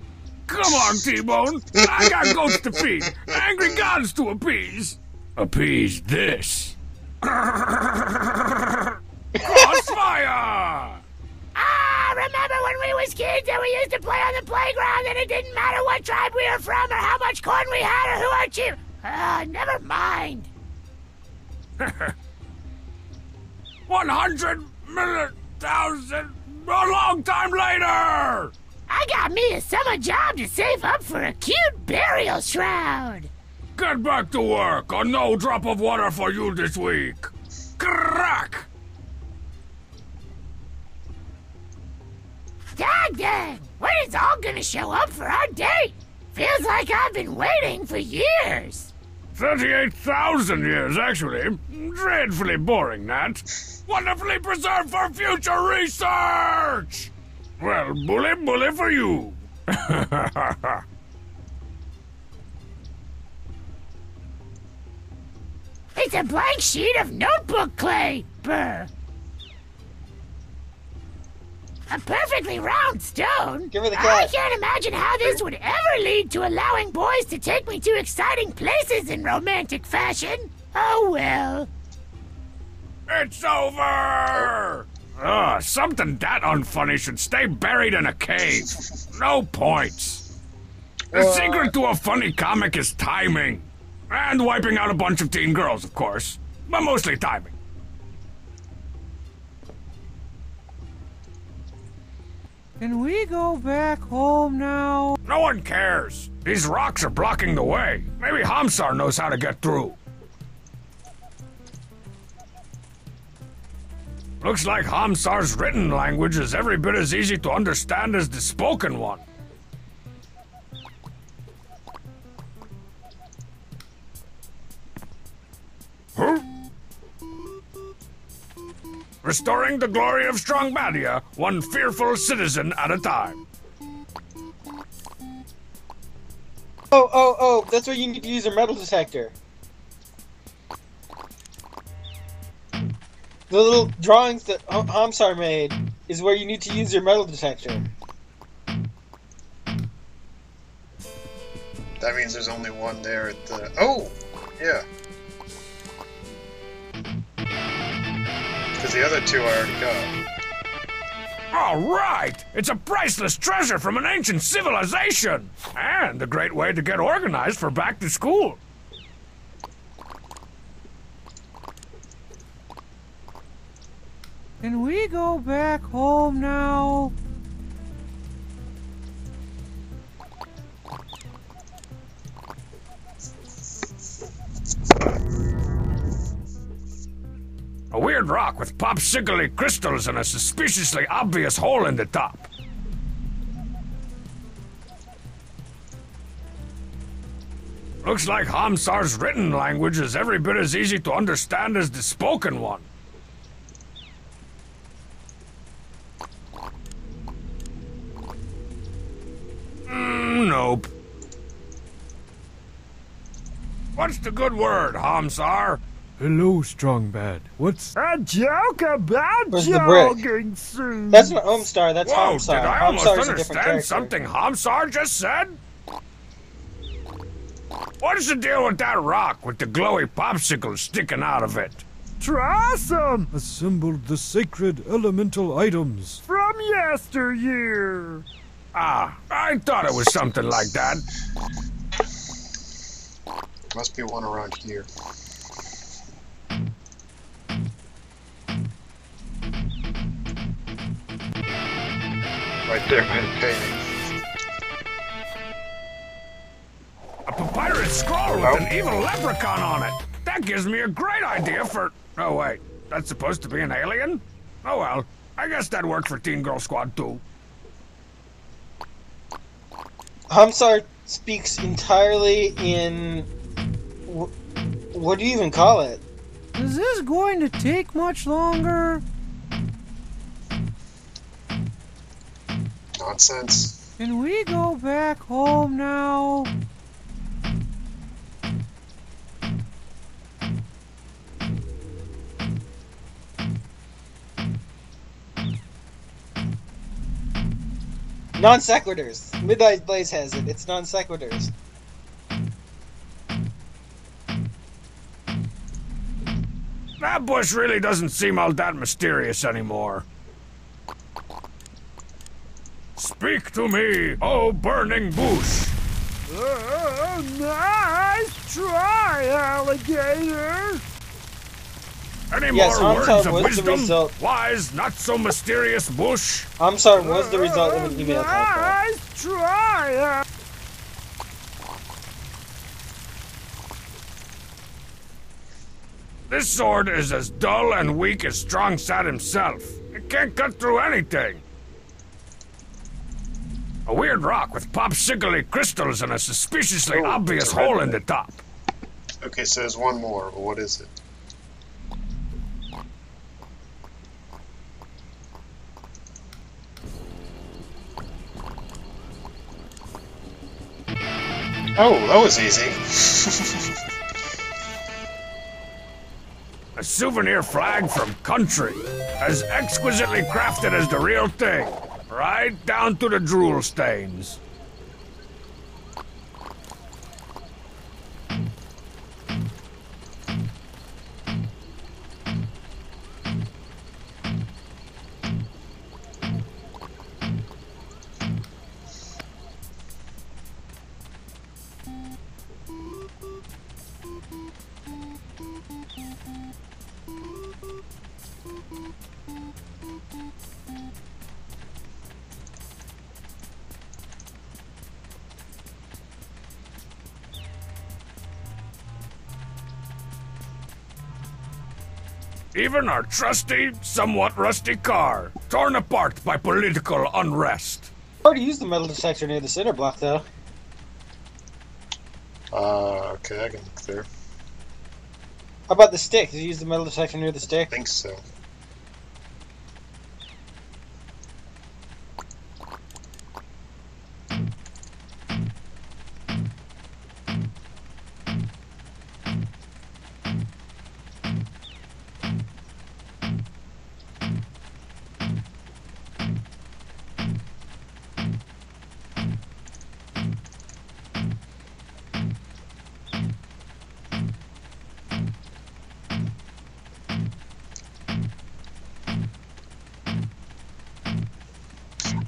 Come on, T-Bone. I got goats to feed, angry gods to appease. Appease this. Crossfire! Remember when we was kids and we used to play on the playground and it didn't matter what tribe we were from or how much corn we had or who our chief... never mind. 100,000 a long time later! I got me a summer job to save up for a cute burial shroud. Get back to work, or no drop of water for you this week. Crack! Dang! When is all gonna show up for our date? Feels like I've been waiting for years. 38,000 years, actually. Dreadfully boring, Nat. Wonderfully preserved for future research! Well, bully for you. It's a blank sheet of notebook clay. Brr. A perfectly round stone? Give her the I cat. can't imagine how this would ever lead to allowing boys to take me to exciting places in romantic fashion. Oh well. It's over! Something that unfunny should stay buried in a cave. No points. The secret to a funny comic is timing. And wiping out a bunch of teen girls, of course. But mostly timing. Can we go back home now? No one cares. These rocks are blocking the way. Maybe Homestar knows how to get through. Looks like Homstar's written language is every bit as easy to understand as the spoken one. Huh? Restoring the glory of Strongbadia, one fearful citizen at a time. Oh, that's where you need to use a metal detector. The little drawings that Homstar made is where you need to use your metal detector. That means there's only one there at the... Oh! Yeah. Because the other two I already got. All right! It's a priceless treasure from an ancient civilization! And a great way to get organized for back to school. Can we go back home now? A weird rock with popsicle-y crystals and a suspiciously obvious hole in the top. Looks like Homstar's written language is every bit as easy to understand as the spoken one. Nope. What's the good word, Homstar? Hello, Strongbad. What's a joke about Where's the brick? jogging suits? That's not Homestar, that's Whoa, Homestar. did I almost Homestar's a different understand character. something Homstar just said? What is the deal with that rock with the glowy popsicle sticking out of it? Try some! Assembled the sacred elemental items from yesteryear. Ah, I thought it was something like that. Must be one around here. Right there by the painting. A papyrus scroll with an evil leprechaun on it. That gives me a great idea for... Oh, wait. That's supposed to be an alien? Oh, well. I guess that worked for Teen Girl Squad, too. Homestar speaks entirely in... What do you even call it? Is this going to take much longer? Nonsense. Can we go back home now? Non sequiturs. Midnight Blaze has it. It's non sequiturs. That bush really doesn't seem all that mysterious anymore. Speak to me, oh burning bush. Nice try, alligator. Any Yes, more Homestar words of was the wisdom? result. Wise, not so mysterious bush. I'm sorry, was the result of an email contract. Nice try. This sword is as dull and weak as Strong Sat himself. It can't cut through anything. A weird rock with popsicle crystals and a suspiciously obvious hole in the top. Okay, so there's one more, but what is it? Oh, that was easy. A souvenir flag from country, as exquisitely crafted as the real thing, right down to the drool stains. Even our trusty, somewhat rusty car, torn apart by political unrest. I already used the metal detector near the center block, though. Okay, I can look there. How about the stick? Did you use the metal detector near the stick? I think so.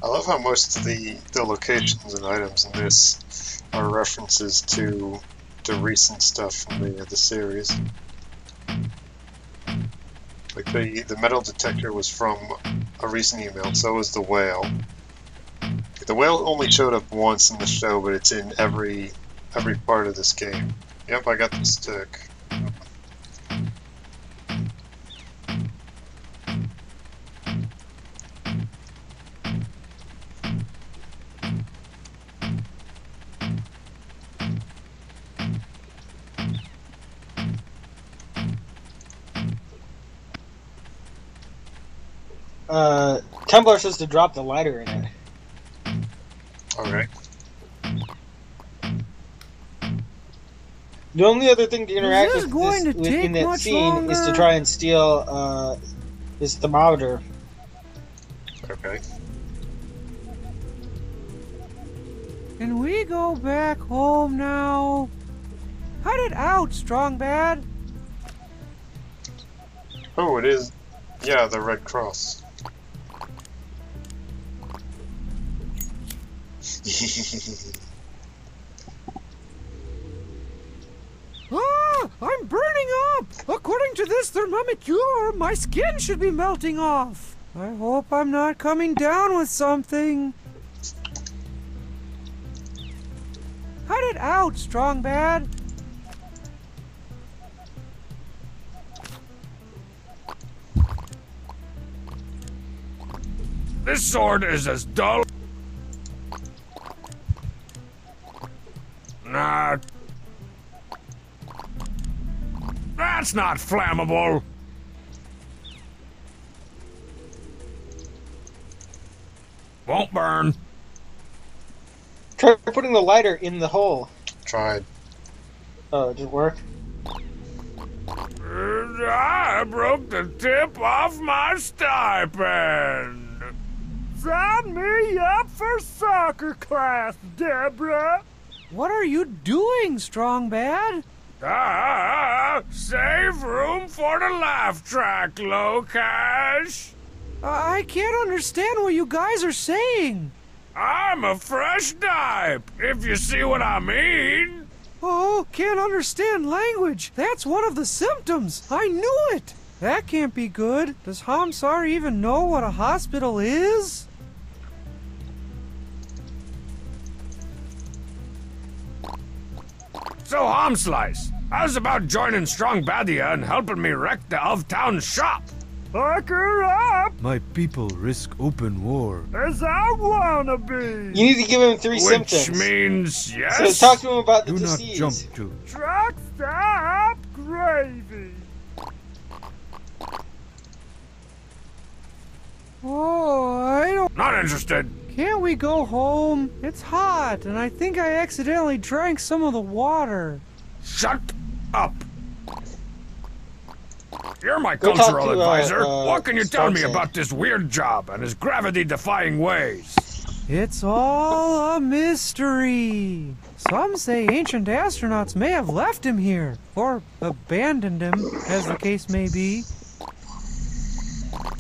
I love how most of the locations and items in this are references to the recent stuff from the series. Like the metal detector was from a recent email, so was the whale. The whale only showed up once in the show, but it's in every part of this game. Yep, I got the stick. Tumblr says to drop the lighter in it. Alright. The only other thing to interact this with going to take in that much scene is to longer? try and steal his thermometer. Okay. Can we go back home now? Cut it out, Strong Bad. Oh, it is. Yeah, the Red Cross. Ah, I'm burning up! According to this thermometer, my skin should be melting off. I hope I'm not coming down with something. Cut it out, Strong Bad. This sword is as dull. Nah. That's not flammable. Won't burn. Try putting the lighter in the hole. Tried. Oh, it didn't work? I broke the tip off my stipend. Sign me up for some. upper class, Deborah. What are you doing, Strong Bad? Save room for the laugh track, Low Cash. I can't understand what you guys are saying. I'm a fresh type, if you see what I mean. Oh, can't understand language. That's one of the symptoms. I knew it. That can't be good. Does Homestar even know what a hospital is? So, Homslice, how's about joining Strong Badia and helping me wreck the Elf-Town shop? Pucker up, My people risk open war. as I wanna be. You need to give him 3 Which symptoms. means yes? So talk to him about the Do not disease. jump to. Truck stop gravy. Oh, I don't... Not interested. Can't we go home? It's hot, and I think I accidentally drank some of the water. Shut up. You're my Go talk cultural to, advisor. What can you tell me Starkson. about this weird job and his gravity-defying ways? It's all a mystery. Some say ancient astronauts may have left him here, or abandoned him, as the case may be.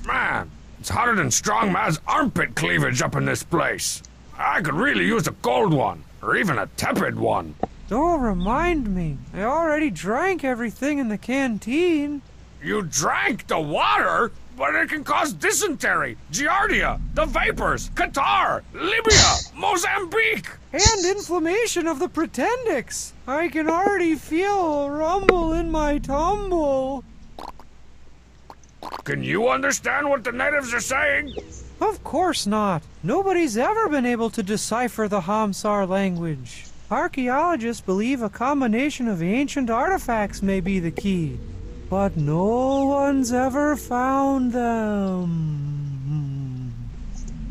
Man, it's hotter than Strong Mad's armpit cleavage up in this place. I could really use a cold one, or even a tepid one. Don't remind me. I already drank everything in the canteen. You drank the water? But it can cause dysentery, giardia, the vapors, Qatar, Libya, Mozambique. And inflammation of the pretendix. I can already feel a rumble in my tumble. Can you understand what the natives are saying? Of course not. Nobody's ever been able to decipher the Homsar language. Archaeologists believe a combination of ancient artifacts may be the key. But no one's ever found them.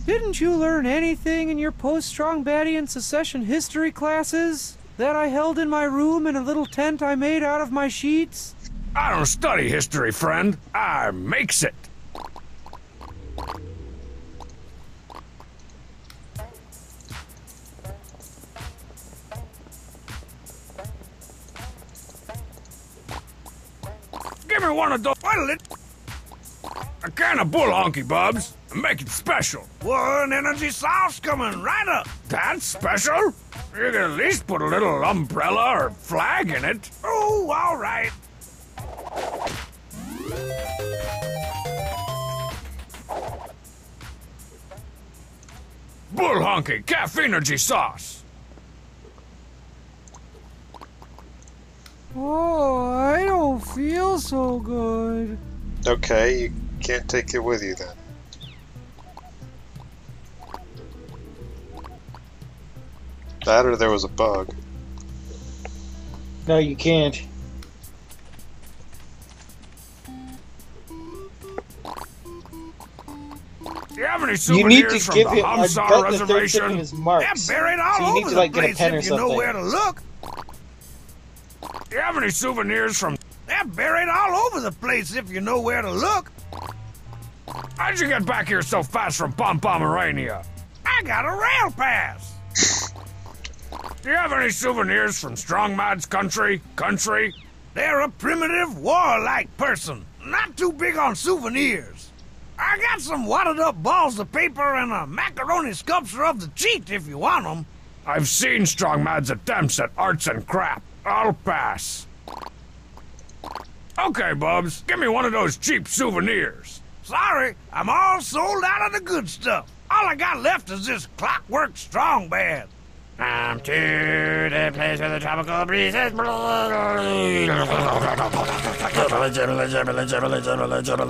Didn't you learn anything in your post-Strong Baddie and Secession history classes that I held in my room in a little tent I made out of my sheets? I don't study history, friend. I makes it. Give me one of those. What'll it? A can of bull honky bubs and make it special. One energy sauce coming right up. That's special? You can at least put a little umbrella or flag in it. Oh, all right. Bull honky caffeinergy sauce. Oh, I don't feel so good. Okay, you can't take it with you then. That or there was a bug. No, you can't. Do you have any You need to souvenirs from give the him. I Homsar bet the third reservation? symptom is marks. They're buried all So you need over to, the like, get a place pen or if you know something. where to look. Do you have any souvenirs from... They're buried all over the place if you know where to look. How'd you get back here so fast from Pomerania? I got a rail pass. Do you have any souvenirs from Strong Mad's country? They're a primitive, warlike person. Not too big on souvenirs. I got some wadded up balls of paper and a macaroni sculpture of the cheat if you want them. I've seen Strong Mad's attempts at arts and crap. I'll pass. Okay, Bubs, give me one of those cheap souvenirs. Sorry, I'm all sold out of the good stuff. All I got left is this clockwork strong bad. I'm to the place where the tropical breezes blow.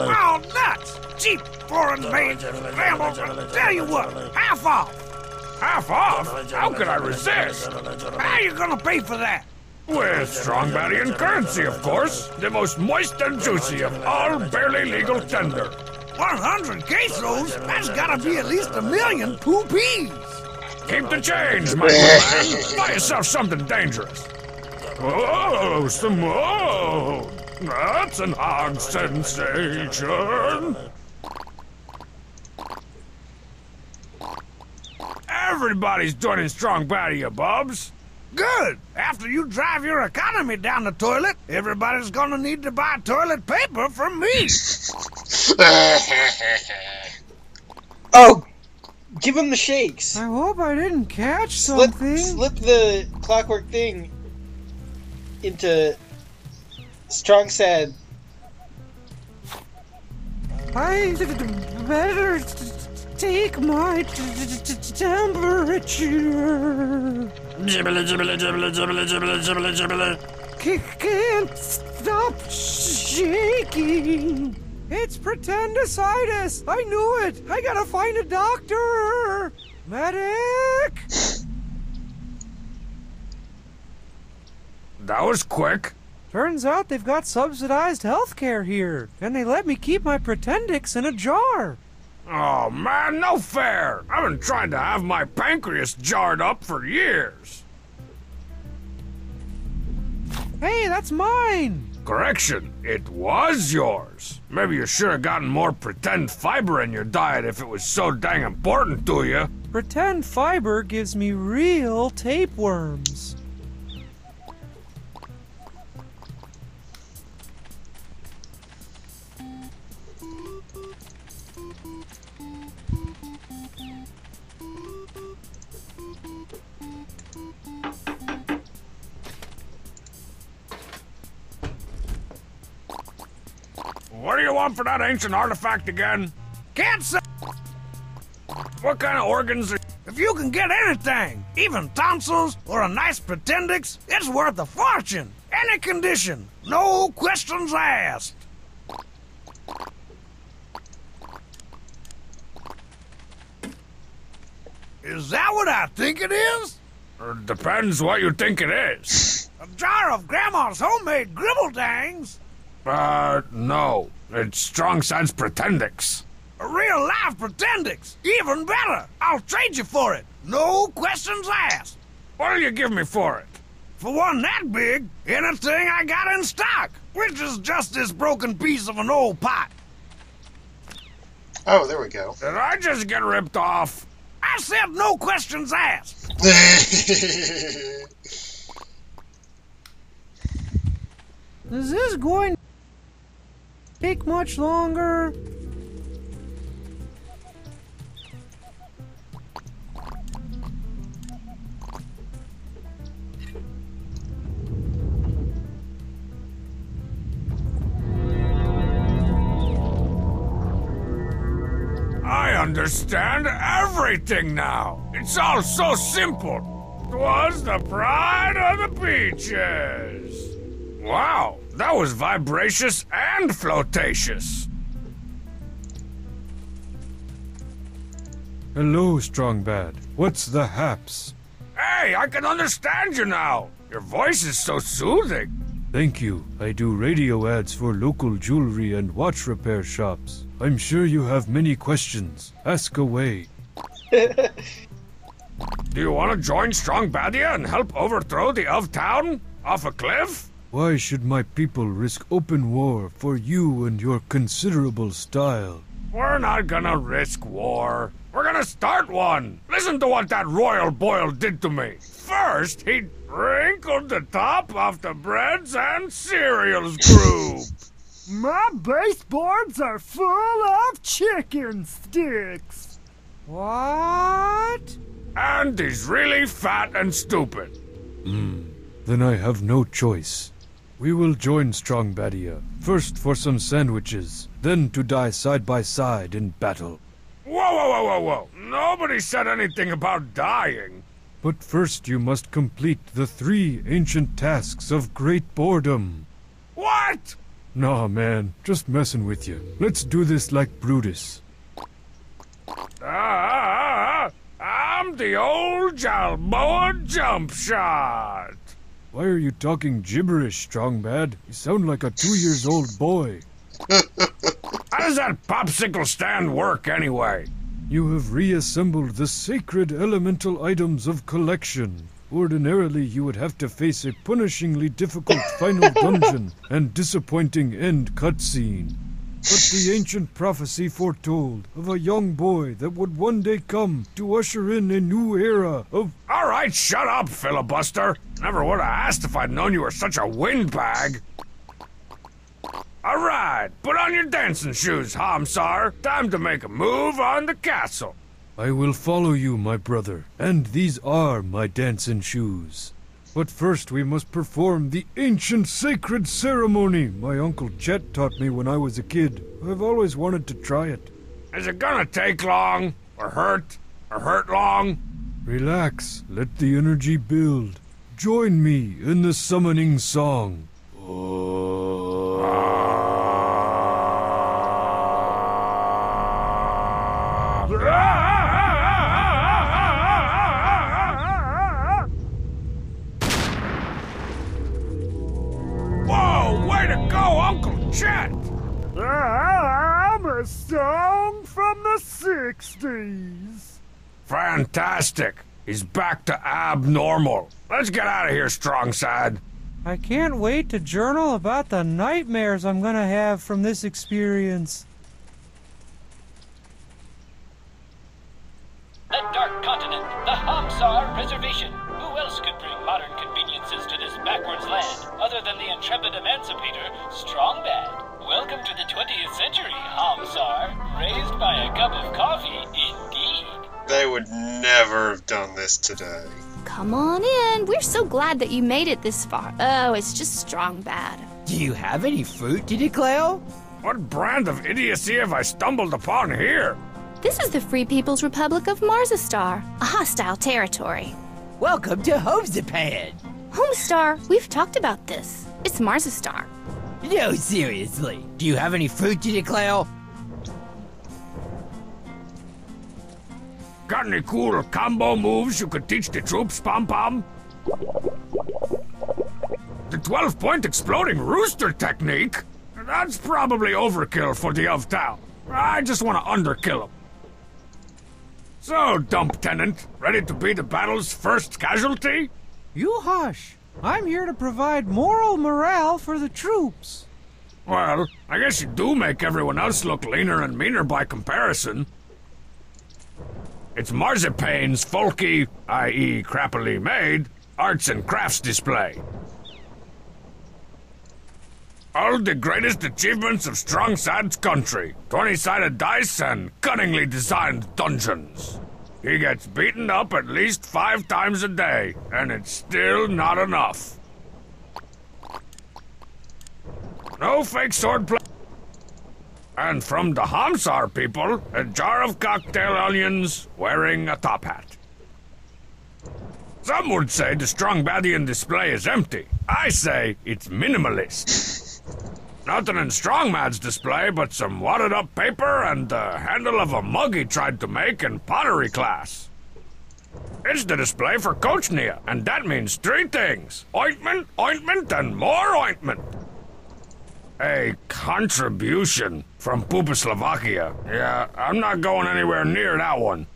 Oh, nuts! Cheap, foreign-made scramble. Tell you what, half off. Half off? How could I resist? How you gonna pay for that? With Strong Baddie currency, of course. The most moist and juicy of all barely legal tender. 100 pesos? That's gotta be at least $1 million poopies. Keep the change, my man. Buy yourself something dangerous. Oh, some more. That's an odd sensation. Everybody's joining Strong Badia, Bubs. Good. After you drive your economy down the toilet, everybody's gonna need to buy toilet paper from me. Oh, give him the shakes. I hope I didn't catch something. Slip the clockwork thing into Strong said. I better take my temperature. Jibbly, jibbly, jibbly, jibbly, jibbly, jibbly, jibbly. Can't stop shaking. It's pretendicitis. I knew it. I gotta find a doctor. Medic. That was quick. Turns out they've got subsidized healthcare here, and they let me keep my Pretendix in a jar. Oh, man, no fair. I've been trying to have my pancreas jarred up for years. Hey, that's mine. Correction, it was yours. Maybe you should have gotten more pretend fiber in your diet if it was so dang important to you. Pretend fiber gives me real tapeworms. What do you want for that ancient artifact again? Can't say. What kind of organs are... If you can get anything, even tonsils or a nice Pretendix, it's worth a fortune. Any condition, no questions asked. Is that what I think it is? Depends what you think it is. A jar of Grandma's homemade gribbledangs? No. It's Strong Side's Pretendix. A real live Pretendix, even better. I'll trade you for it. No questions asked. What'll you give me for it? For one that big, anything I got in stock, which is just this broken piece of an old pot. Oh, there we go. Did I just get ripped off? I said no questions asked. Is this going to take much longer? I understand everything now. It's all so simple. 'Twas the pride of the beaches. Wow, that was vibracious and flotacious. Hello, Strong Bad. What's the haps? Hey, I can understand you now. Your voice is so soothing. Thank you. I do radio ads for local jewelry and watch repair shops. I'm sure you have many questions. Ask away. Do you want to join Strong Badia and help overthrow the of town off a cliff? Why should my people risk open war for you and your considerable style? We're not gonna risk war. We're gonna start one. Listen to what that royal boil did to me. First, he wrinkled the top off the breads and cereals group. My baseboards are full of chicken sticks. What? And he's really fat and stupid. Then I have no choice. We will join Strong Badia, first for some sandwiches, then to die side by side in battle. Whoa, whoa, whoa, whoa, whoa. Nobody said anything about dying. But first you must complete the 3 ancient tasks of great boredom. What? Nah, man, just messing with you. Let's do this like Brutus. I'm the old Jalboa jump shot. Why are you talking gibberish, Strong Bad? You sound like a 2-year-old boy. How does that popsicle stand work anyway? You have reassembled the sacred elemental items of collection. Ordinarily, you would have to face a punishingly difficult final dungeon and disappointing end cutscene. but the ancient prophecy foretold of a young boy that would one day come to usher in a new era of... All right, shut up, filibuster. Never would have asked if I'd known you were such a windbag. All right, put on your dancing shoes, Homestar. Time to make a move on the castle. I will follow you, my brother, and these are my dancing shoes. But first we must perform the ancient sacred ceremony my Uncle Chet taught me when I was a kid. I've always wanted to try it. Is it gonna take long? Or hurt long? Relax, let the energy build. Join me in the summoning song. Whoa, way to go, Uncle Chet! I'm a song from the 60s. Fantastic. He's back to abnormal. Let's get out of here, Strong Side. I can't wait to journal about the nightmares I'm gonna have from this experience. The Dark Continent, the Homestar Reservation. Who else could bring modern conveniences to this backwards land other than the intrepid emancipator, Strong Bad? Welcome to the 20th century, Homestar. Raised by a cup of coffee, indeed. They would never have done this today. Come on in. We're so glad that you made it this far. Oh, it's just Strong Bad. Do you have any fruit to declare? What brand of idiocy have I stumbled upon here? This is the Free People's Republic of Marzastar, a hostile territory. Welcome to Homestar. Homestar, we've talked about this. It's Marzastar. No, seriously. Do you have any fruit to declare? Got any cool combo moves you could teach the troops, Pom-Pom? The 12-point exploding rooster technique? That's probably overkill for the of town. I just want to underkill him. So, Dump Tenant, ready to be the battle's first casualty? You hush. I'm here to provide moral morale for the troops. Well, I guess you do make everyone else look leaner and meaner by comparison. It's Marzipane's folky, i.e. crappily made, arts and crafts display. All the greatest achievements of Strong Sad's country. 20-sided dice and cunningly designed dungeons. He gets beaten up at least 5 times a day, and it's still not enough. No fake swordplay. And from the Homestar people, a jar of cocktail onions wearing a top hat. Some would say the Strong Badian display is empty. I say it's minimalist. Nothing in Strong Mad's display but some wadded up paper and the handle of a mug he tried to make in pottery class. It's the display for Coach Nia, and that means 3 things. Ointment, ointment, and more ointment. A contribution from Slovakia. Yeah, I'm not going anywhere near that one.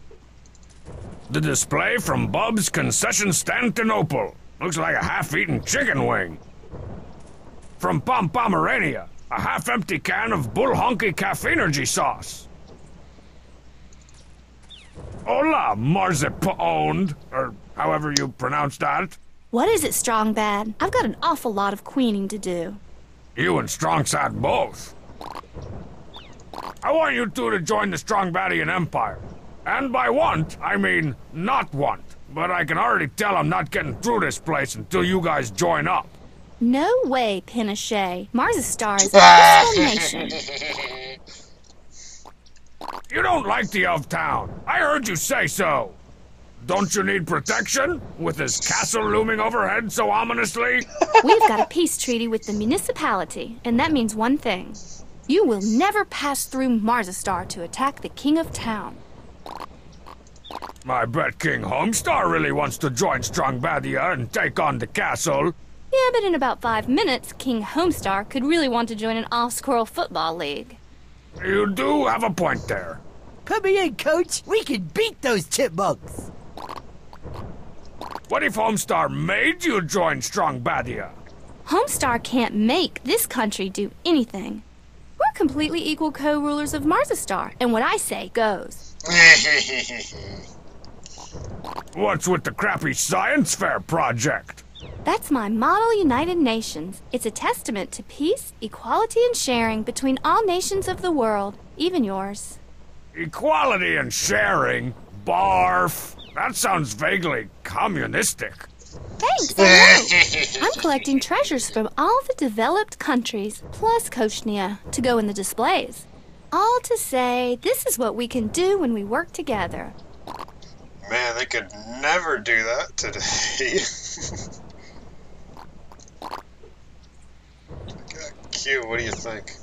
The display from Bub's Concession Stantonopol. Looks like a half-eaten chicken wing. From Pomerania, a half-empty can of Bull Honky Caffeinergy sauce. Hola, Marzip-owned, or however you pronounce that. What is it, Strong Bad? I've got an awful lot of queening to do. You and Strong Sad both. I want you two to join the Strong Badian Empire. And by want, I mean not want. But I can already tell I'm not getting through this place until you guys join up. No way, Pinochet. Marzastar is a peaceful nation. You don't like the of town. I heard you say so. Don't you need protection? With his castle looming overhead so ominously? We've got a peace treaty with the municipality, and that means one thing. You will never pass through Marzastar to attack the king of town. I bet King Homestar really wants to join Strong Badia and take on the castle. Yeah, but in about 5 minutes, King Homestar could really want to join an off-squirrel football league. You do have a point there. Put me in, Coach. We can beat those chipmunks. What if Homestar made you join Strong Badia? Homestar can't make this country do anything. We're completely equal co-rulers of Marzastar, and what I say goes. What's with the crappy science fair project? That's my Model United Nations. It's a testament to peace, equality, and sharing between all nations of the world, even yours. Equality and sharing? Barf. That sounds vaguely communistic. Thanks, I know. I'm collecting treasures from all the developed countries, plus Koshnia, to go in the displays. All to say, this is what we can do when we work together. Man, they could never do that today. Q, what do you think?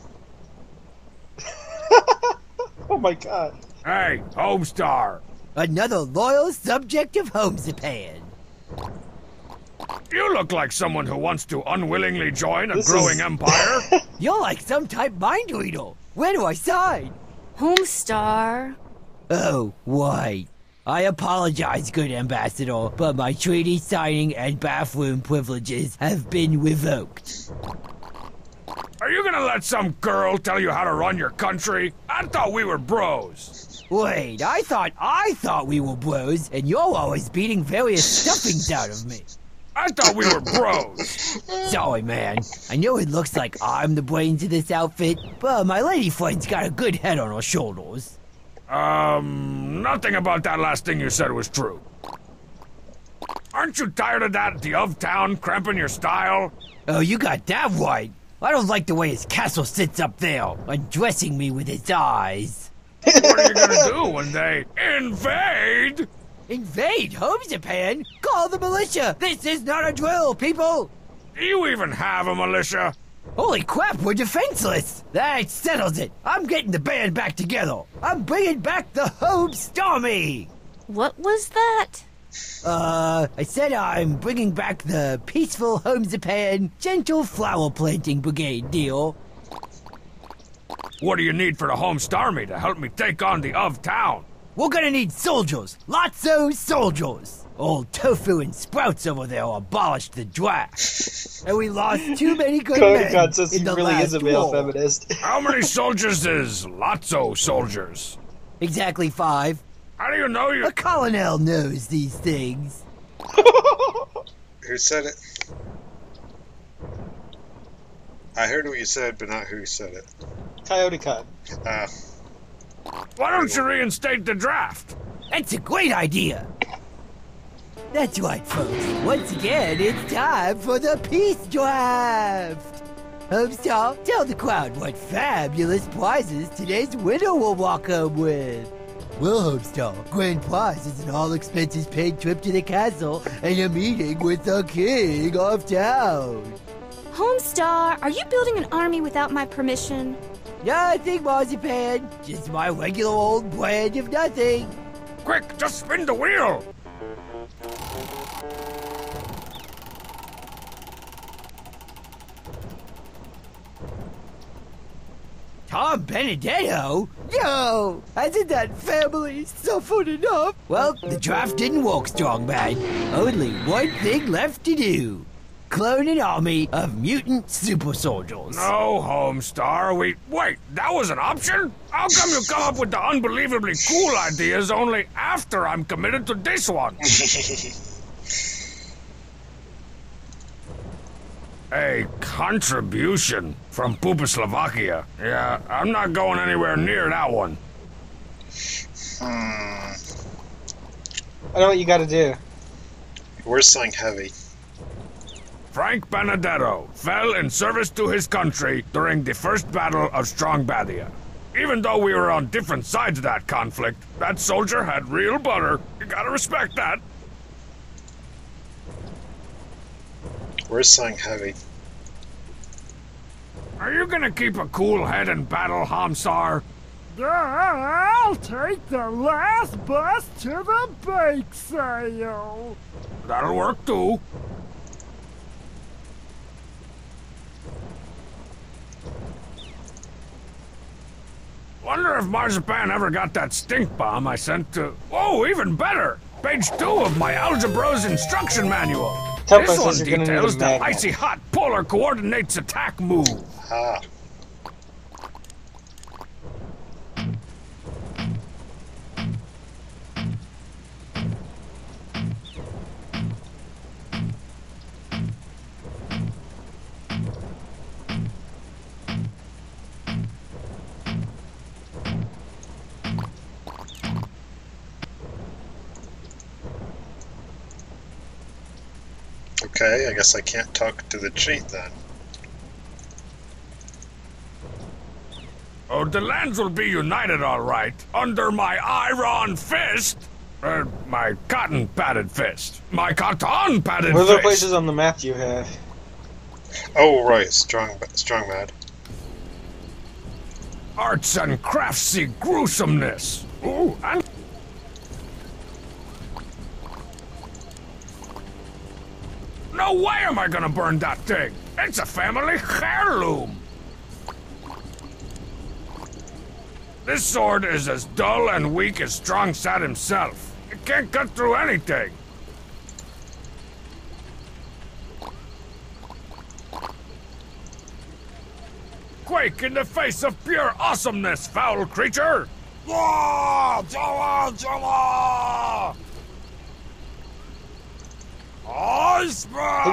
Oh my god. Hey, Homestar. Another loyal subject of Homesapan. You look like someone who wants to unwillingly join a growing empire. You're like some type mind reader. Where do I sign? Homestar. Oh, right. I apologize, good ambassador, but my treaty signing and bathroom privileges have been revoked. Are you gonna let some girl tell you how to run your country? I thought we were bros. Wait, I thought we were bros, and you're always beating various stuffings out of me. I thought we were bros. Sorry, man. I know it looks like I'm the brains of this outfit, but my lady friend's got a good head on her shoulders. Nothing about that last thing you said was true. Aren't you tired of that the of town cramping your style? Oh, you got that right. I don't like the way his castle sits up there, undressing me with his eyes. What are you gonna do when they invade? Invade Homesapan? Call the militia! This is not a drill, people! Do you even have a militia? Holy crap, we're defenseless! That settles it. I'm getting the band back together. I'm bringing back the Homestarmy! What was that? I said I'm bringing back the peaceful Homesapan gentle flower planting brigade deal. What do you need for the Homestarmy to help me take on the of town? We're gonna need soldiers. Lots of soldiers. Old Tofu and Sprouts over there abolished the draft. And we lost too many good men God says in he the really last is a male war. feminist. How many soldiers is Lotso soldiers? Exactly 5. How do you know you... A colonel knows these things. Who said it? I heard what you said, but not who said it. Coyote Cod. Why don't you reinstate the draft? That's a great idea. That's right, folks. Once again, it's time for the peace draft. Homestar, tell the crowd what fabulous prizes today's winner will walk home with. Well, Homestar, grand prize is an all-expenses-paid trip to the castle and a meeting with the king of town. Homestar, are you building an army without my permission? Nothing, Marzipan. Just my regular old brand of nothing. Quick, just spin the wheel! Tom Benedetto? Yo! Hasn't that family suffered enough? Well, the draft didn't work, Strongman. Only one thing left to do. Clone an army of mutant super soldiers. No, Homestar, wait, that was an option? How come you come up with the unbelievably cool ideas only after I'm committed to this one? A contribution from Slovakia. Yeah, I'm not going anywhere near that one. I know what you gotta do. Where's something heavy? Frank Benedetto fell in service to his country during the First Battle of Strongbadia. Even though we were on different sides of that conflict, that soldier had real butter. You gotta respect that. Where's something heavy? Are you gonna keep a cool head in battle, Homsar? I'll take the last bus to the bake sale. That'll work too. Wonder if Marzipan ever got that stink bomb I sent to... Oh, even better! Page 2 of my Algebro's instruction manual. This one details the icy hot polar coordinates attack move. Okay, I guess I can't talk to the cheat then. Oh, the lands will be united, all right, under my iron fist. My cotton-padded fist. My cotton-padded fist. What other places on the map do you have? Oh, right, strong mad. Arts and craftsy gruesomeness. Ooh, and... No way am I gonna burn that thing. It's a family heirloom. This sword is as dull and weak as Strong Sad himself. It can't cut through anything. Quake in the face of pure awesomeness, foul creature! Have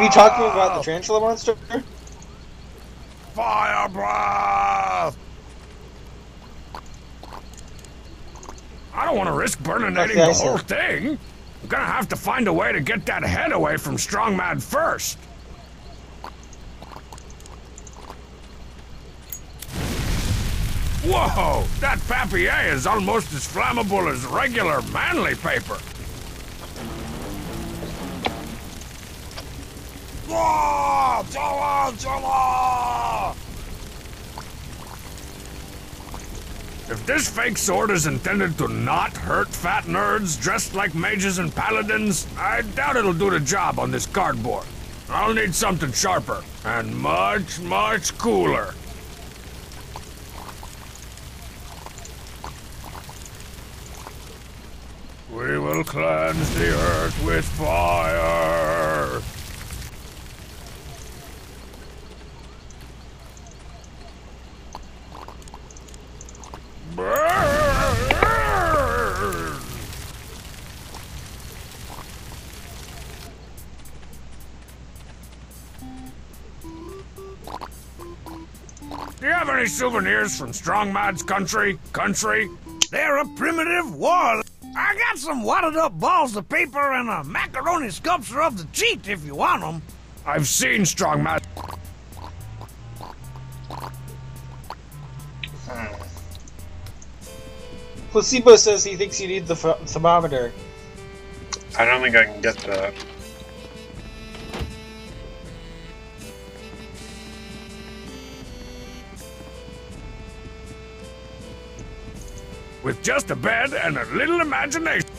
you talked to him about the tarantula monster? Fire breath! I don't want to risk burninating the whole thing. I'm gonna have to find a way to get that head away from Strong Mad first. Whoa! That papier is almost as flammable as regular manly paper. If this fake sword is intended to not hurt fat nerds dressed like mages and paladins, I doubt it'll do the job on this cardboard. I'll need something sharper and much, much cooler. We will cleanse the earth with fire. Do you have any souvenirs from Strong Mad's country? They're a primitive war. I got some wadded up balls of paper and a macaroni sculpture of the cheat if you want them. I've seen Strong Mad. Placebo says he thinks you need the thermometer. I don't think I can get that. With just a bed and a little imagination.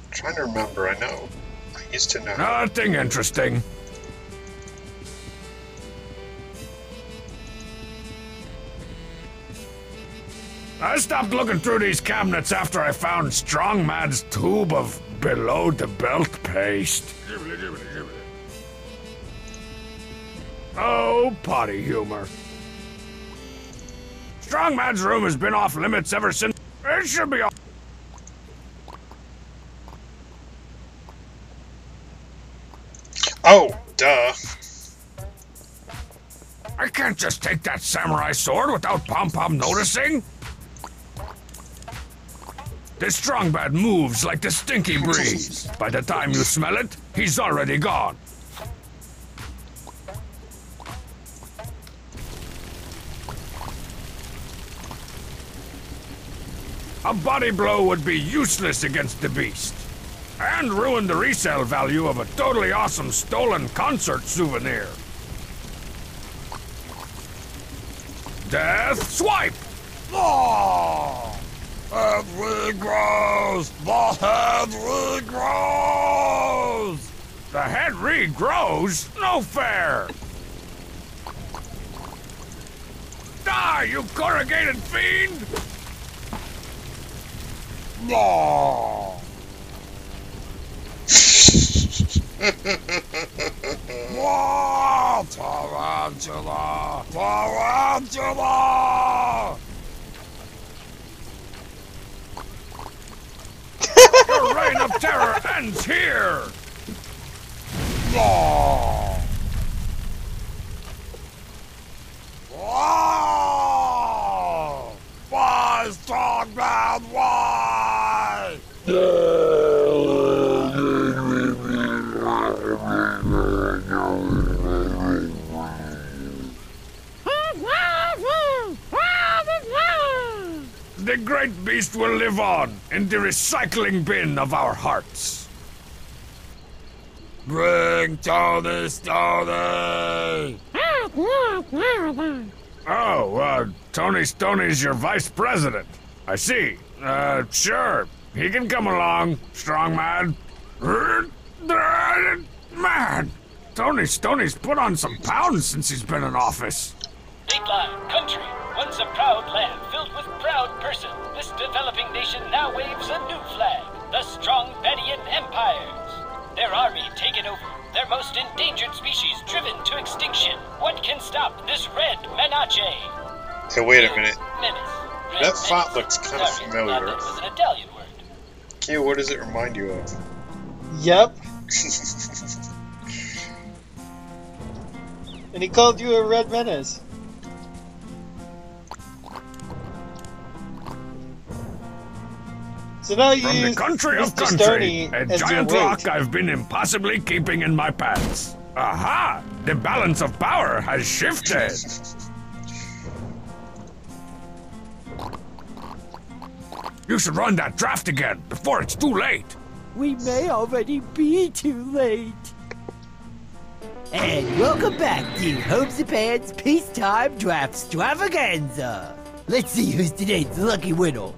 Trying to remember, I know. I used to know. Nothing interesting. I stopped looking through these cabinets after I found Strong Mad's tube of below-the-belt paste. Oh, potty humor. Strong Mad's room has been off limits ever since. It should be off. Oh, duh. I can't just take that samurai sword without Pom-Pom noticing. This Strong Mad moves like the stinky breeze. By the time you smell it, he's already gone. A body blow would be useless against the beast. And ruin the resale value of a totally awesome stolen concert souvenir. Death swipe! Oh! Head regrows! The head regrows! The head regrows? No fair! Die, you corrugated fiend! Oh! Whoa! Tarantula! Tarantula! Your reign of terror ends here! Oh! beast will live on in the recycling bin of our hearts. Bring Tony Stoney! Oh, Tony Stoney's your vice president. I see. Sure. He can come along, strong man. Man, Tony Stoney's put on some pounds since he's been in office. Dateline, country, once a proud land filled with proud person, this developing nation now waves a new flag, the strong Bedian Empires. Their army taken over, their most endangered species driven to extinction. What can stop this red menace? Hey, wait a minute. Menace. Red That font menace. looks kind of Sorry, familiar. That was an Italian word. Q, what does it remind you of? Yep. And he called you a red menace. So now you From the use country of Mr. country, Stoney a as your giant weight. rock I've been impossibly keeping in my pants. Aha! The balance of power has shifted. You should run that draft again before it's too late. We may already be too late. And welcome back to Homestar Runner's Peacetime Draft Extravaganza. Let's see who's today's lucky winner.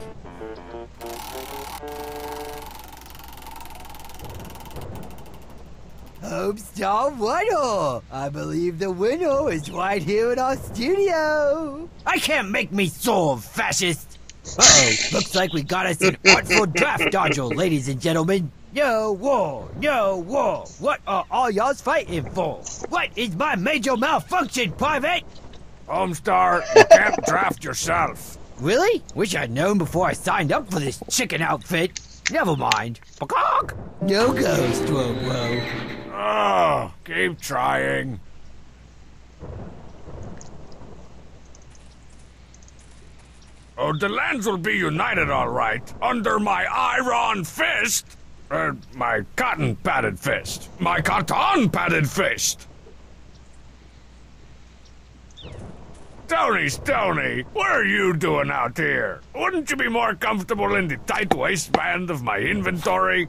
Homestar Runner! I believe the winner is right here in our studio. I can't make me solve, fascist. Uh-oh, looks like we got us an artful draft dodger, ladies and gentlemen. No war, no war. What are all y'all's fighting for? What is my major malfunction, Private? Homestar, you can't draft yourself. Really? Wish I'd known before I signed up for this chicken outfit. Never mind. Peacock! No go, Strobro. Oh, keep trying. Oh, the lands will be united all right, under my iron fist. My cotton-padded fist. My cotton-padded fist. Stoney, what are you doing out here? Wouldn't you be more comfortable in the tight waistband of my inventory?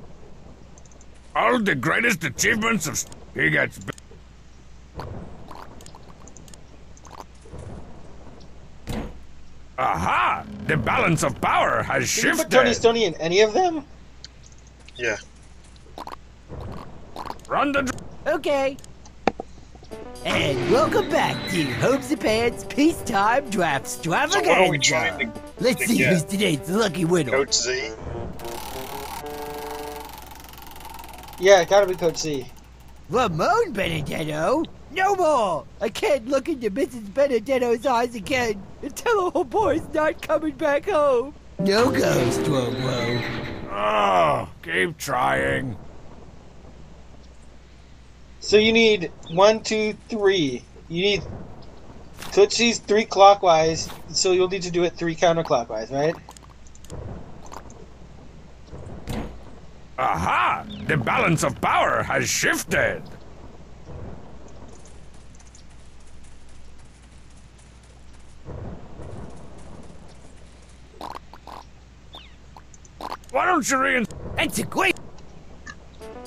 All the greatest achievements of... He gets... Aha! The balance of power has Did you shifted. put Tony Stoney in any of them? Yeah. Run the... Okay. And welcome back to Homestar Runner's Peacetime Draft Extravaganza. So what are we trying to Let's see get? who's today's lucky winner. Coach Z? Yeah, it gotta be Coach C. Ramon Benedetto? No more! I can't look into Mrs. Benedetto's eyes again and tell her her boy's not coming back home. No go, Strobro. Oh, keep trying. So you need 1, 2, 3. You need Coach C's 3 clockwise, so you'll need to do it 3 counterclockwise, right? Aha! The balance of power has shifted. Why don't you That's a great...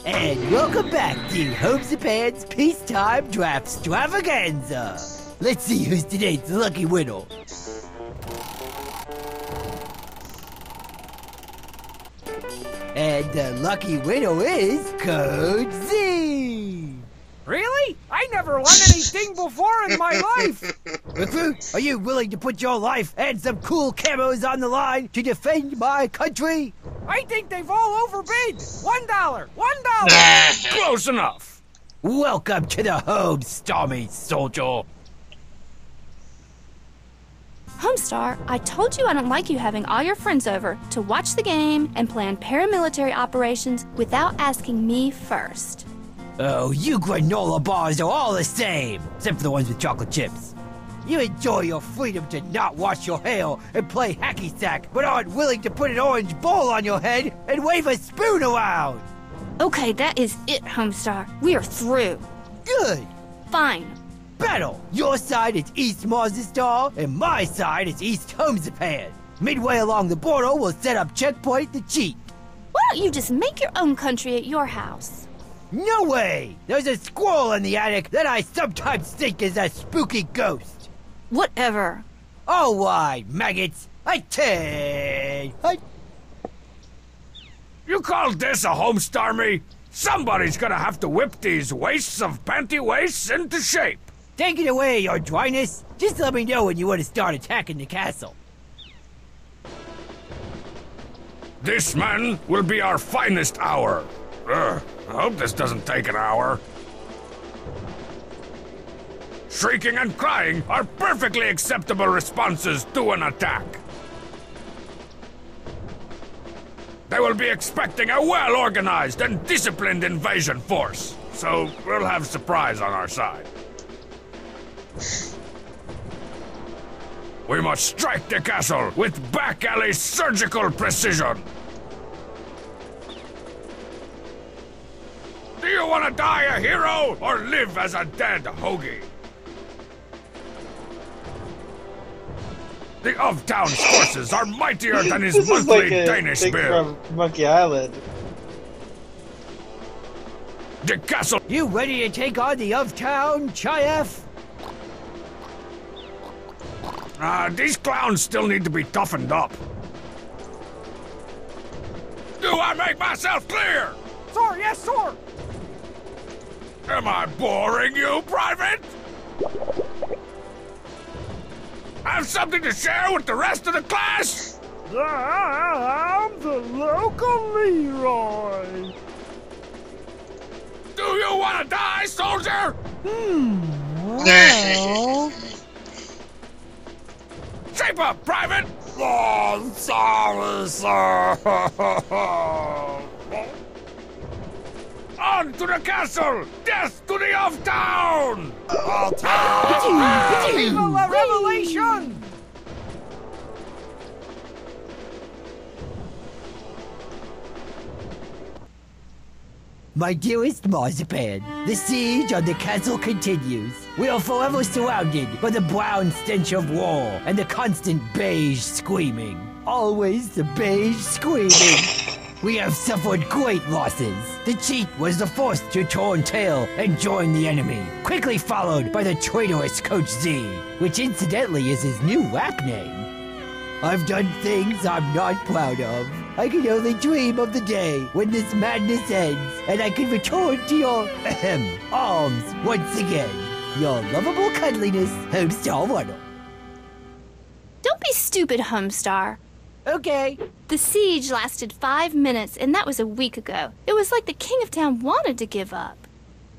And welcome back to Homestar Runner's Peacetime Draft Extravaganza. Let's see who's today's lucky winner. And the lucky winner is Code Z. Really? I never won anything before in my life. Recruit, are you willing to put your life and some cool camos on the line to defend my country? I think they've all overbid. $1. $1. Close enough. Welcome to the home, Stormy Soldier. Homestar, I told you I don't like you having all your friends over to watch the game and plan paramilitary operations without asking me first. Oh, you granola bars are all the same, except for the ones with chocolate chips. You enjoy your freedom to not wash your hair and play hacky sack, but aren't willing to put an orange bowl on your head and wave a spoon around. Okay, that is it, Homestar. We are through. Good. Fine. Battle. Your side is East Marzestar, and my side is East Homestar. Midway along the border, we'll set up checkpoint the cheat. Why don't you just make your own country at your house? No way! There's a squirrel in the attic that I sometimes think is a spooky ghost. Whatever. All right, maggots. I take. You call this a Homestar me? Somebody's gonna have to whip these wastes of panty wastes into shape. Take it away, your dryness. Just let me know when you want to start attacking the castle. This, man, will be our finest hour. I hope this doesn't take an hour. Shrieking and crying are perfectly acceptable responses to an attack. They will be expecting a well-organized and disciplined invasion force, so we'll have surprise on our side. We must strike the castle with back-alley surgical precision. Do you want to die a hero or live as a dead hoagie? The of-town's forces are mightier than his This is monthly like a Danish thing bill. from Monkey Island. The castle. You ready to take on the of-town, Chief? These clowns still need to be toughened up. Do I make myself clear? Sir, yes, sir. Am I boring you, Private? Have something to share with the rest of the class? I'm the local Leroy. Do you want to die, soldier? Well... Shape up, Private! Oh, sorry, sir. On to the castle! Death to the of-town! Viva la revelation! My dearest Marzipan, the siege on the castle continues. We are forever surrounded by the brown stench of war and the constant beige screaming. Always the beige screaming. We have suffered great losses. The cheat was the first to turn tail and join the enemy, quickly followed by the traitorous Coach Z, which incidentally is his new rap name. I've done things I'm not proud of. I can only dream of the day when this madness ends and I can return to your arms once again. Your lovable cuddliness, Homestar Runner. Don't be stupid, Homestar. Okay. The siege lasted 5 minutes, and that was a week ago. It was like the King of Town wanted to give up.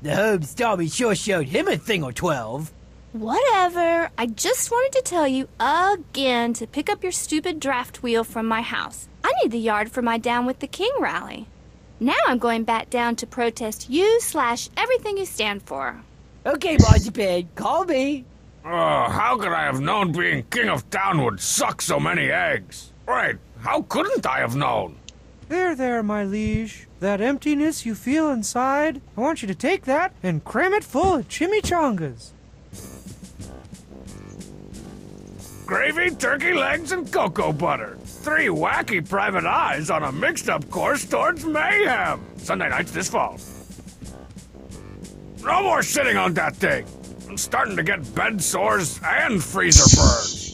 The Homestar sure showed him a thing or 12. Whatever. I just wanted to tell you again to pick up your stupid draft wheel from my house. I need the yard for my Down with the King rally. Now I'm going back down to protest you/everything you stand for. Okay, Marzipan, call me. How could I have known being King of Town would suck so many eggs? Wait, how couldn't I have known? There, my liege. That emptiness you feel inside, I want you to take that and cram it full of chimichangas. Gravy, turkey legs, and cocoa butter. 3 wacky private eyes on a mixed-up course towards mayhem. Sunday nights this fall. No more sitting on that thing. I'm starting to get bed sores and freezer burns.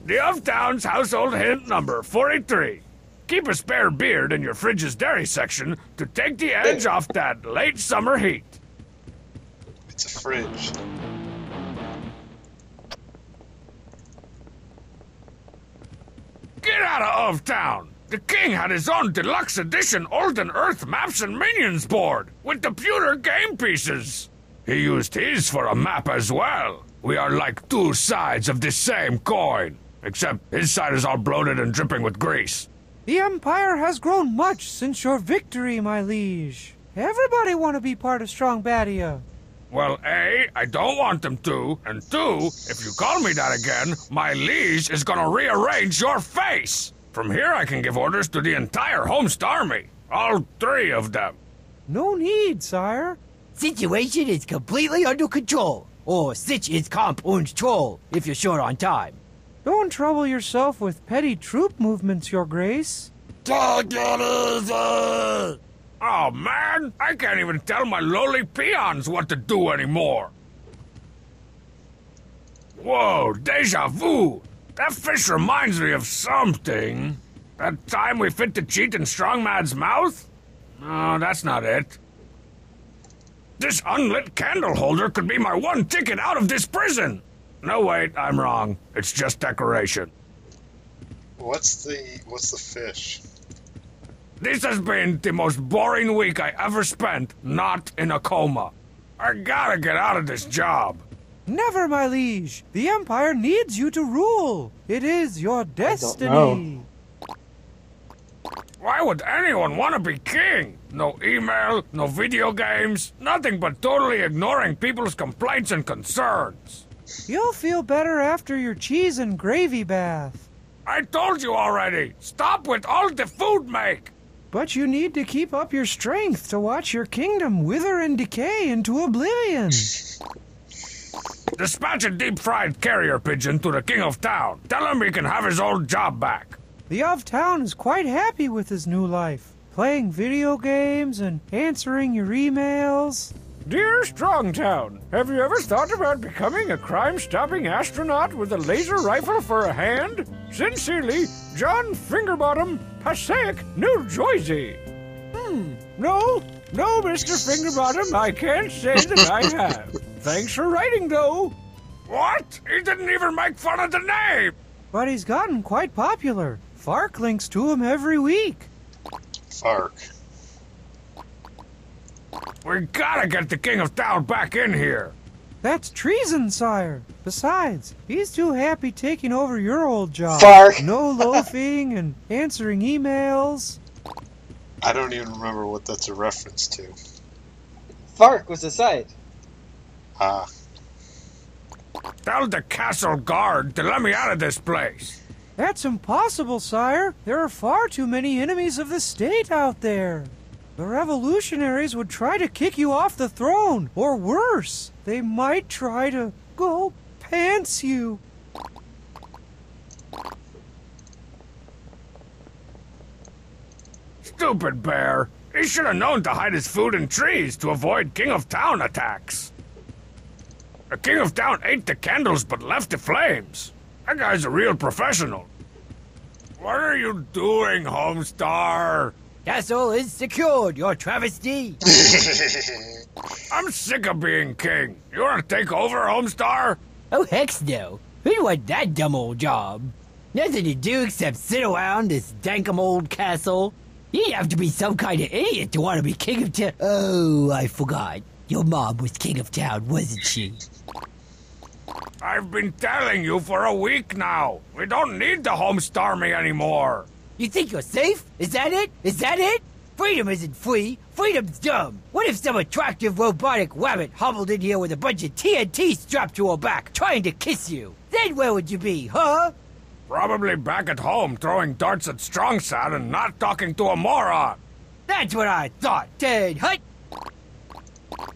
The of-town's household hint number 43. Keep a spare beard in your fridge's dairy section to take the edge off that late summer heat. It's a fridge. Get out of town! The king had his own deluxe edition Olden Earth Maps and Minions board with the pewter game pieces. He used his for a map as well. We are like 2 sides of the same coin, except his side is all bloated and dripping with grease. The Empire has grown much since your victory, my liege. Everybody want to be part of Strong Badia. Well, A, I don't want them to, and 2, if you call me that again, my liege is gonna rearrange your face. From here I can give orders to the entire Homestar Army, all 3 of them. No need, sire. Situation is completely under control. or sich is Kamp und Troll if you're short on time. Don't trouble yourself with petty troop movements, Your Grace. Take it easy! Oh man, I can't even tell my lowly peons what to do anymore. Whoa, deja vu! That fish reminds me of something. That time we fit the cheat in Strongmad's mouth? No, that's not it. This unlit candle holder could be my one ticket out of this prison! No, wait, I'm wrong. It's just decoration. What's the fish? This has been the most boring week I ever spent not in a coma. I gotta get out of this job. Never, my liege. The Empire needs you to rule. It is your destiny. Why would anyone want to be king? No email, no video games, nothing but totally ignoring people's complaints and concerns. You'll feel better after your cheese and gravy bath. I told you already. Stop with all the food make. But you need to keep up your strength to watch your kingdom wither and decay into oblivion. Dispatch a deep-fried carrier pigeon to the King of Town. Tell him he can have his old job back. The of Town is quite happy with his new life, playing video games and answering your emails. Dear Strongtown, have you ever thought about becoming a crime-stopping astronaut with a laser rifle for a hand? Sincerely, John Fingerbottom, Passaic, New Jersey. No, Mr. Fingerbottom, I can't say that I have. Thanks for writing, though. What? He didn't even make fun of the name! But he's gotten quite popular. Fark links to him every week. Fark. We gotta get the King of Town back in here. That's treason, sire. Besides, he's too happy taking over your old job. Fark. No loafing and answering emails. I don't even remember what that's a reference to. Fark was a site. Ah. Tell the castle guard to let me out of this place. That's impossible, sire. There are far too many enemies of the state out there. The revolutionaries would try to kick you off the throne, or worse, they might try to go pants you. Stupid bear. He should have known to hide his food in trees to avoid King of Town attacks. The King of Town ate the candles but left the flames. That guy's a real professional. What are you doing, Homestar? Castle is secured, your travesty. I'm sick of being king. You want to take over, Homestar? Oh, heck no. Who'd want that dumb old job? Nothing to do except sit around this dankum old castle. You'd have to be some kind of idiot to want to be king of town. Oh, I forgot. Your mom was king of town, wasn't she? I've been telling you for a week now. We don't need to Homestar me anymore. You think you're safe? Is that it? Is that it? Freedom isn't free. Freedom's dumb. What if some attractive robotic rabbit hobbled in here with a bunch of TNT strapped to her back, trying to kiss you? Then where would you be, huh? Probably back at home throwing darts at Strongsat and not talking to a moron. That's what I thought, Ted Hut.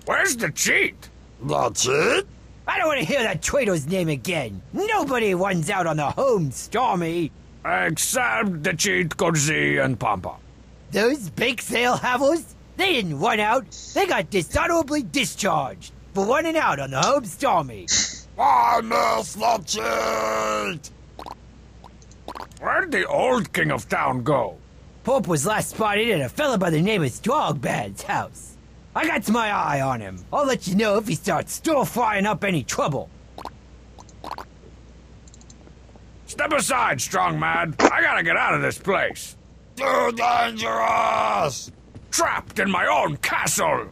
Where's the cheat? The cheat? I don't want to hear that traitor's name again. Nobody runs out on the Homestar me. Except the cheat, Kodzi, and Pampa. Those bake sale havers? They didn't run out. They got dishonorably discharged for running out on the Homestar me. I miss the cheat! Where'd the old King of Town go? Pope was last spotted at a fella by the name of Strongbad's house. I got my eye on him. I'll let you know if he starts stir-frying up any trouble. Step aside, Strongmad. I gotta get out of this place. Too dangerous! Trapped in my own castle!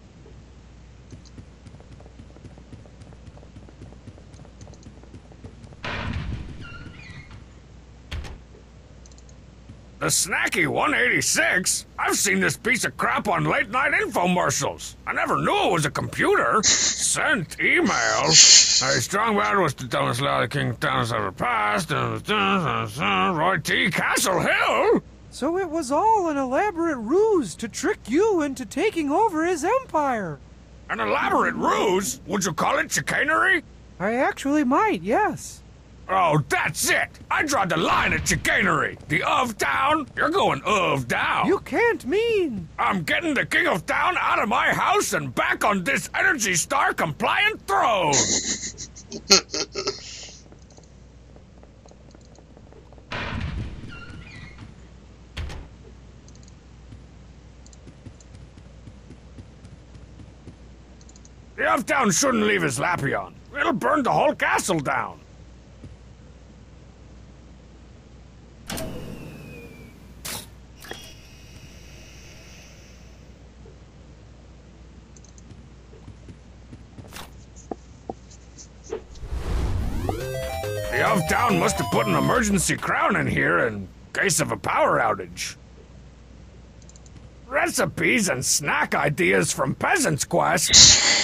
The snacky 186? I've seen this piece of crap on late-night infomercials. I never knew it was a computer. Sent email. Hey, Strongbad was to tell us how the King of Town has ever passed. Roy T. Castle Hill? So it was all an elaborate ruse to trick you into taking over his empire. An elaborate ruse? Would you call it chicanery? I actually might, yes. Oh, that's it! I draw the line at chicanery. The of town? You're going of down. You can't mean. I'm getting the king of town out of my house and back on this Energy Star compliant throne. The of town shouldn't leave his Lappion. It'll burn the whole castle down. The of town must have put an emergency crown in here in case of a power outage. Recipes and snack ideas from Peasant's Quest.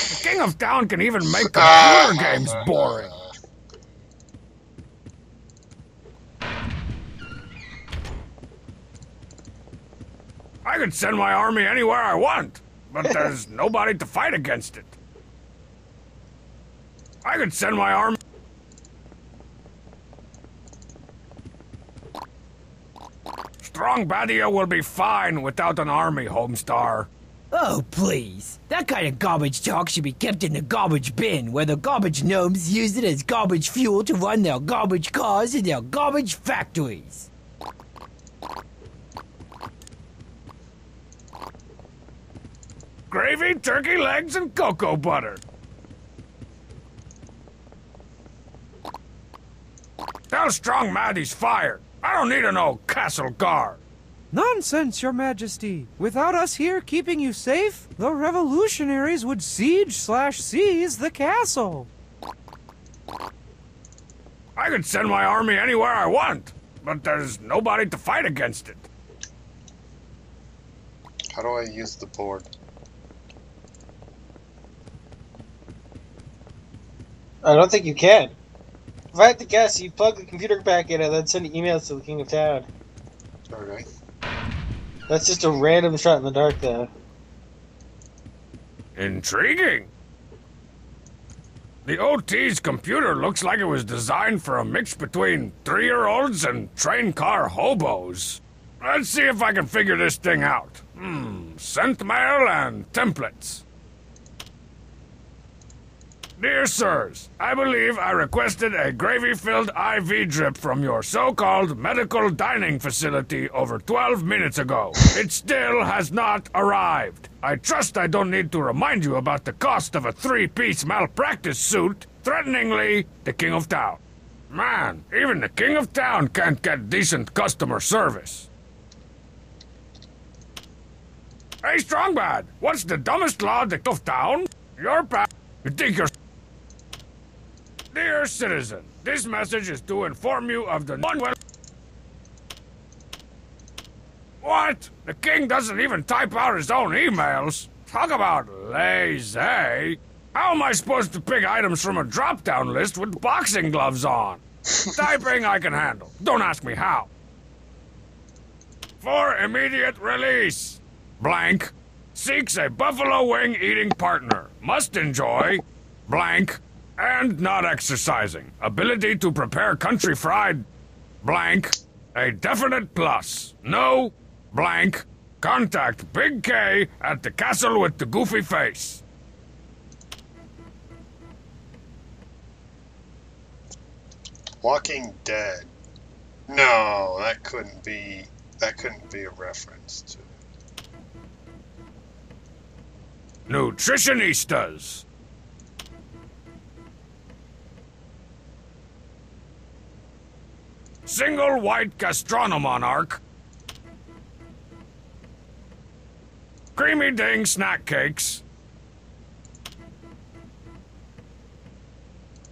The King of Town can even make computer games boring. I could send my army anywhere I want, but there's nobody to fight against it. I could send my army... Strong Badia will be fine without an army, Homestar. Oh, please. That kind of garbage talk should be kept in the garbage bin, where the garbage gnomes use it as garbage fuel to run their garbage cars in their garbage factories. Gravy, turkey legs, and cocoa butter. Tell Strong Maddie's fired. I don't need an old castle guard. Nonsense, Your Majesty. Without us here keeping you safe, the revolutionaries would siege/seize the castle. I could send my army anywhere I want, but there's nobody to fight against it. How do I use the board? I don't think you can. If I had to guess, you plug the computer back in and then send emails to the King of Town. Okay. That's just a random shot in the dark, though. Intriguing. The OT's computer looks like it was designed for a mix between 3-year-olds and train car hobos. Let's see if I can figure this thing out. Sent mail and templates. Dear sirs, I believe I requested a gravy-filled IV drip from your so-called medical dining facility over 12 minutes ago. It still has not arrived. I trust I don't need to remind you about the cost of a 3-piece malpractice suit, threateningly, the King of Town. Man, even the King of Town can't get decent customer service. Hey, Strongbad, what's the dumbest law the King of Town? Your pal. You think you're... Dear citizen, this message is to inform you of the What? The king doesn't even type out his own emails. Talk about lazy. How am I supposed to pick items from a drop-down list with boxing gloves on? Typing I can handle. Don't ask me how. For immediate release. Blank. Seeks a buffalo wing eating partner. Must enjoy. Blank. And not exercising. Ability to prepare country fried. Blank. A definite plus. No. Blank. Contact Big K at the castle with the goofy face. Walking Dead. No, that couldn't be a reference to. Nutritionistas. Single white gastronomonarch. Creamy ding snack cakes.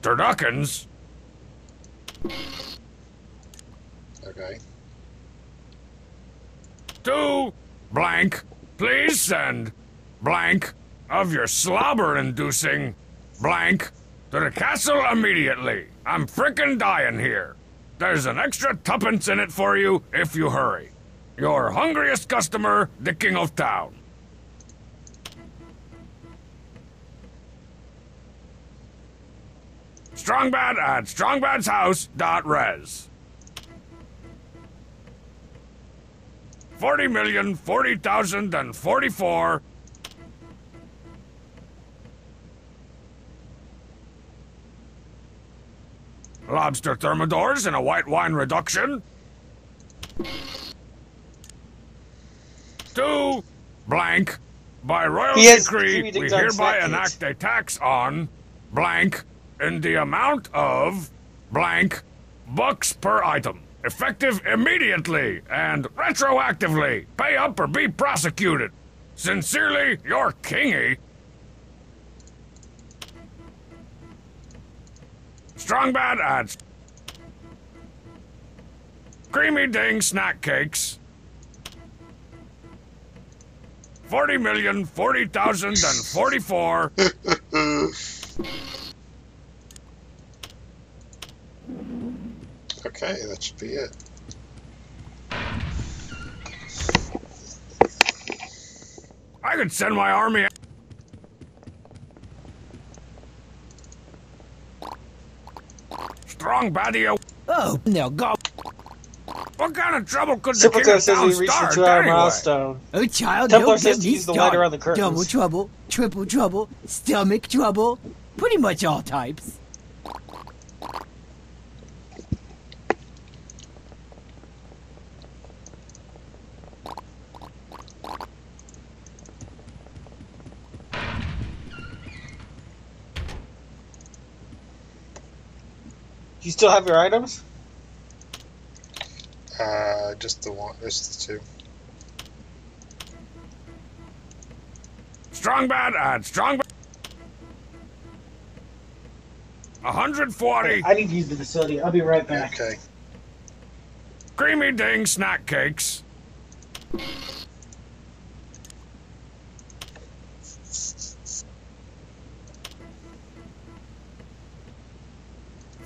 Turduckens. Okay. 2 blank. Please send blank of your slobber-inducing blank to the castle immediately. I'm frickin' dying here. There's an extra 2pence in it for you if you hurry. Your hungriest customer, the King of Town. Strongbad at strongbadshouse.res. 40,040,044. Lobster thermidors in a white wine reduction. 2 blank. By royal decree, we hereby enact a tax on blank in the amount of blank bucks per item. Effective immediately and retroactively. Pay up or be prosecuted. Sincerely, your kingy. Strongbad ads. Creamy Ding snack cakes. 40,040,044. Okay, that should be it. I could send my army. Strong baddie. Oh, now go. What kind of trouble could the king Superco of says town we reached the start 2-hour anyway? milestone. Oh, child, Templar don't says get to me use the light around the started. curtains. Double trouble, triple trouble, stomach trouble. Pretty much all types. Do you still have your items? Just the one. Just the 2. Strongbad at Strongbad. 140. I need to use the facility. I'll be right back. Okay. Creamy Ding snack cakes.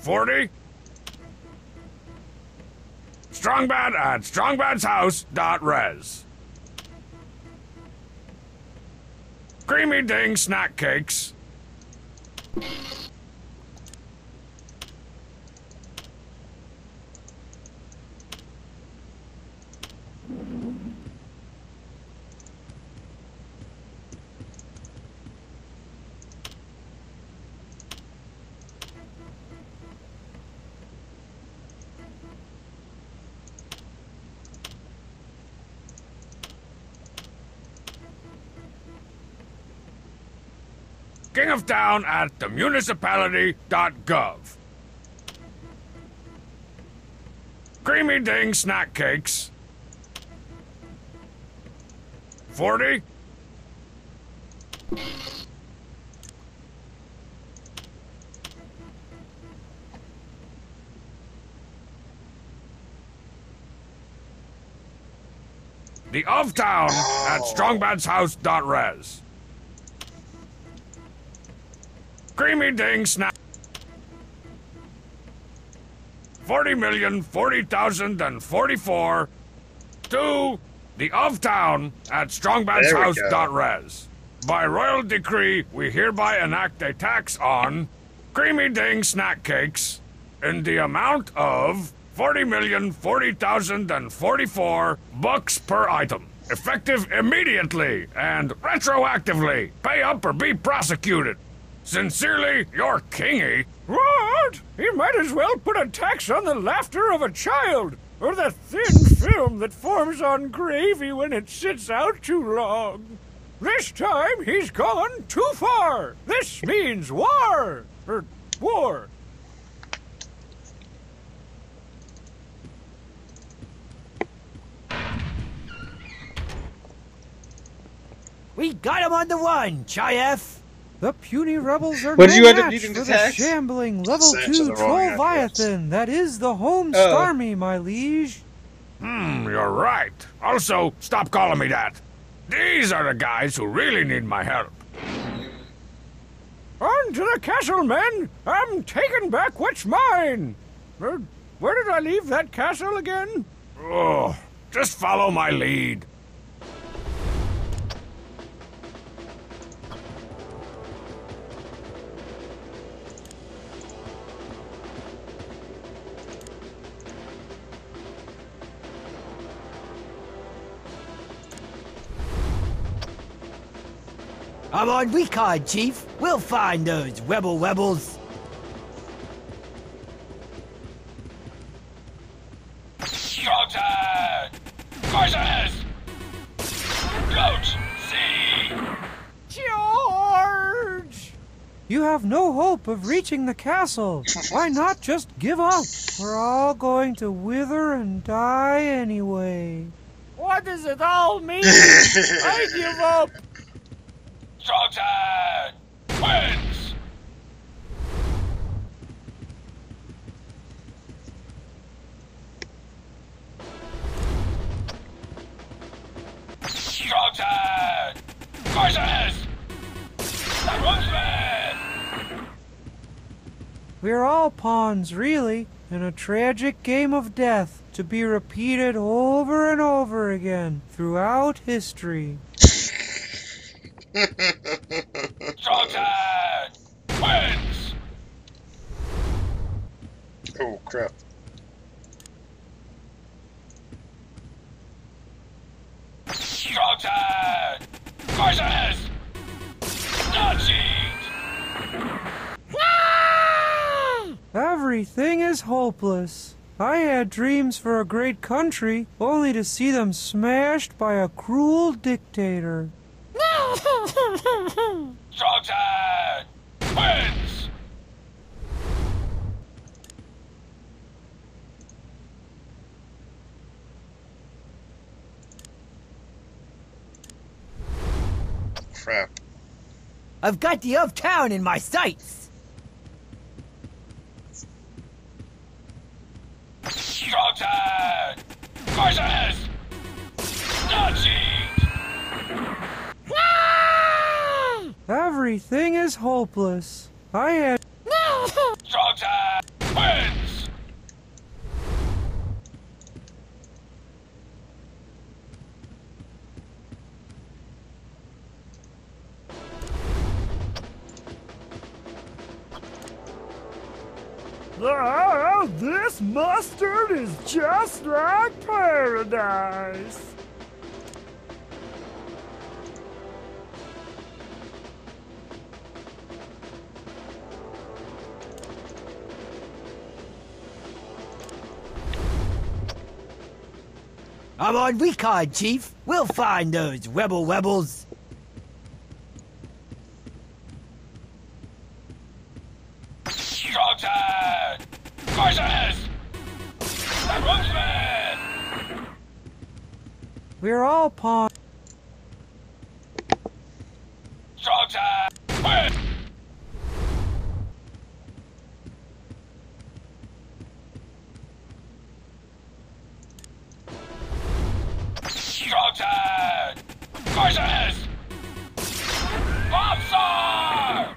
$40. Strongbad at strongbadshouse.res. Creamy Ding snack cakes. King of Town at themunicipality.gov. Creamy Ding snack cakes. 40. The of Town at strongbadshouse.res. Creamy Ding snack. 40,040,044 to the of Town at strongbadshouse.res. By royal decree, we hereby enact a tax on Creamy Ding snack cakes in the amount of 40,040,044 bucks per item. Effective immediately and retroactively. Pay up or be prosecuted. Sincerely, your kingy. What? He might as well put a tax on the laughter of a child, or the thin film that forms on gravy when it sits out too long. This time he's gone too far. This means war. War. We got him on the run, Chi-F. The puny rebels are What did no you end up match needing for to the tax? shambling level Sent to 2 the wrong Trollviathan that is the Homestar Army, my liege. You're right. Also, stop calling me that. These are the guys who really need my help. On to the castle, men! I'm taking back what's mine! Where did I leave that castle again? Oh, just follow my lead. I'm on recon, Chief. We'll find those rebels. Strong's ahead! Horses! Coach, see! George! You have no hope of reaching the castle. Why not just give up? We're all going to wither and die anyway. What does it all mean? I give up. Strong's ahead! Wins! Strong's ahead! Horses! That one's red! We're all pawns, really, in a tragic game of death to be repeated over and over again throughout history. Strong's ahead! Wins! Oh, crap. Strong's ahead! Horses! Not cheat! Everything is hopeless. I had dreams for a great country, only to see them smashed by a cruel dictator. Strong's ahead! Wins! Crap. I've got the uptown in my sights. Strong's ahead! Horses! Not cheat! Everything is hopeless. I had... Strong's ahead! Wins! Ah, this mustard is just like paradise. I'm on recon, Chief. We'll find those rebels. Strong's ahead! Horses! That one's red! We're all pawns. Strong's ahead! Wins! Strong's ahead! Horses! Bombstar!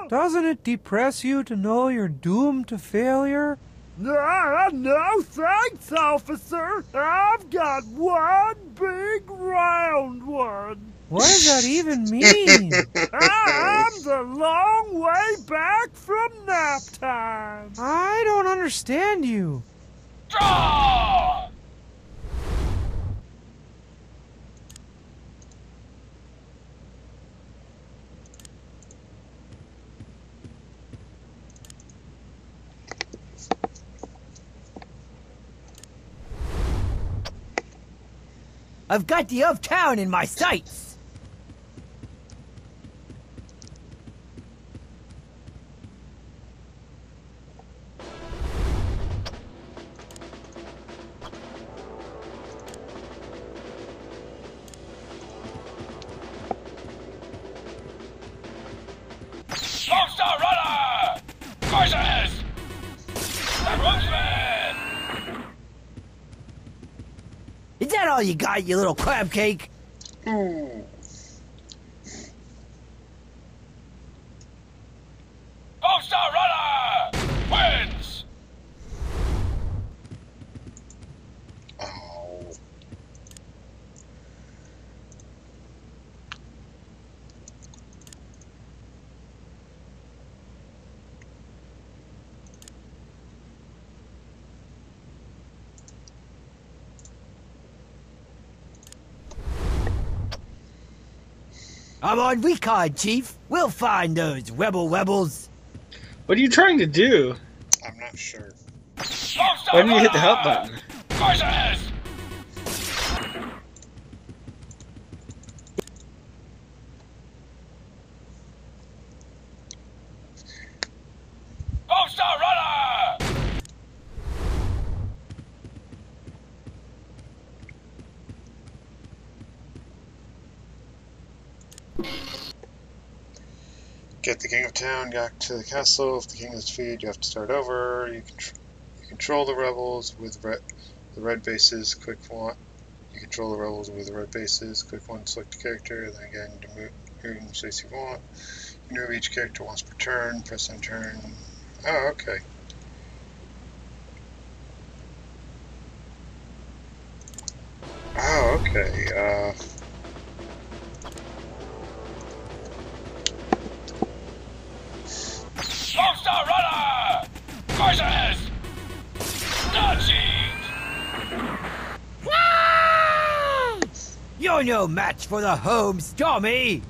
Doesn't it depress you to know you're doomed to failure? No thanks, officer. I've got one big round one. What does that even mean? I'm the long way back from nap time. I don't understand you. Draw! I've got the uptown in my sights. Homestar Runner! Horses! That one's red! Is that all you got, you little crab cake? Ooh. Homestar Runner! Wins! Oh. I'm on recon, Chief. We'll find those rebels. What are you trying to do? I'm not sure. Why didn't you hit the help button? Voices! Homestar Runner! Get the king of town back to the castle. If the king is defeated, you have to start over. You control the rebels with the red bases. Click one. You control the rebels with the red bases. Click one, select a character. Then again, to move in space you want. You move each character once per turn. Press end turn. Oh, okay. Oh, okay. Homestar Runner! Voices! Dodging! You're no match for the Homestormy.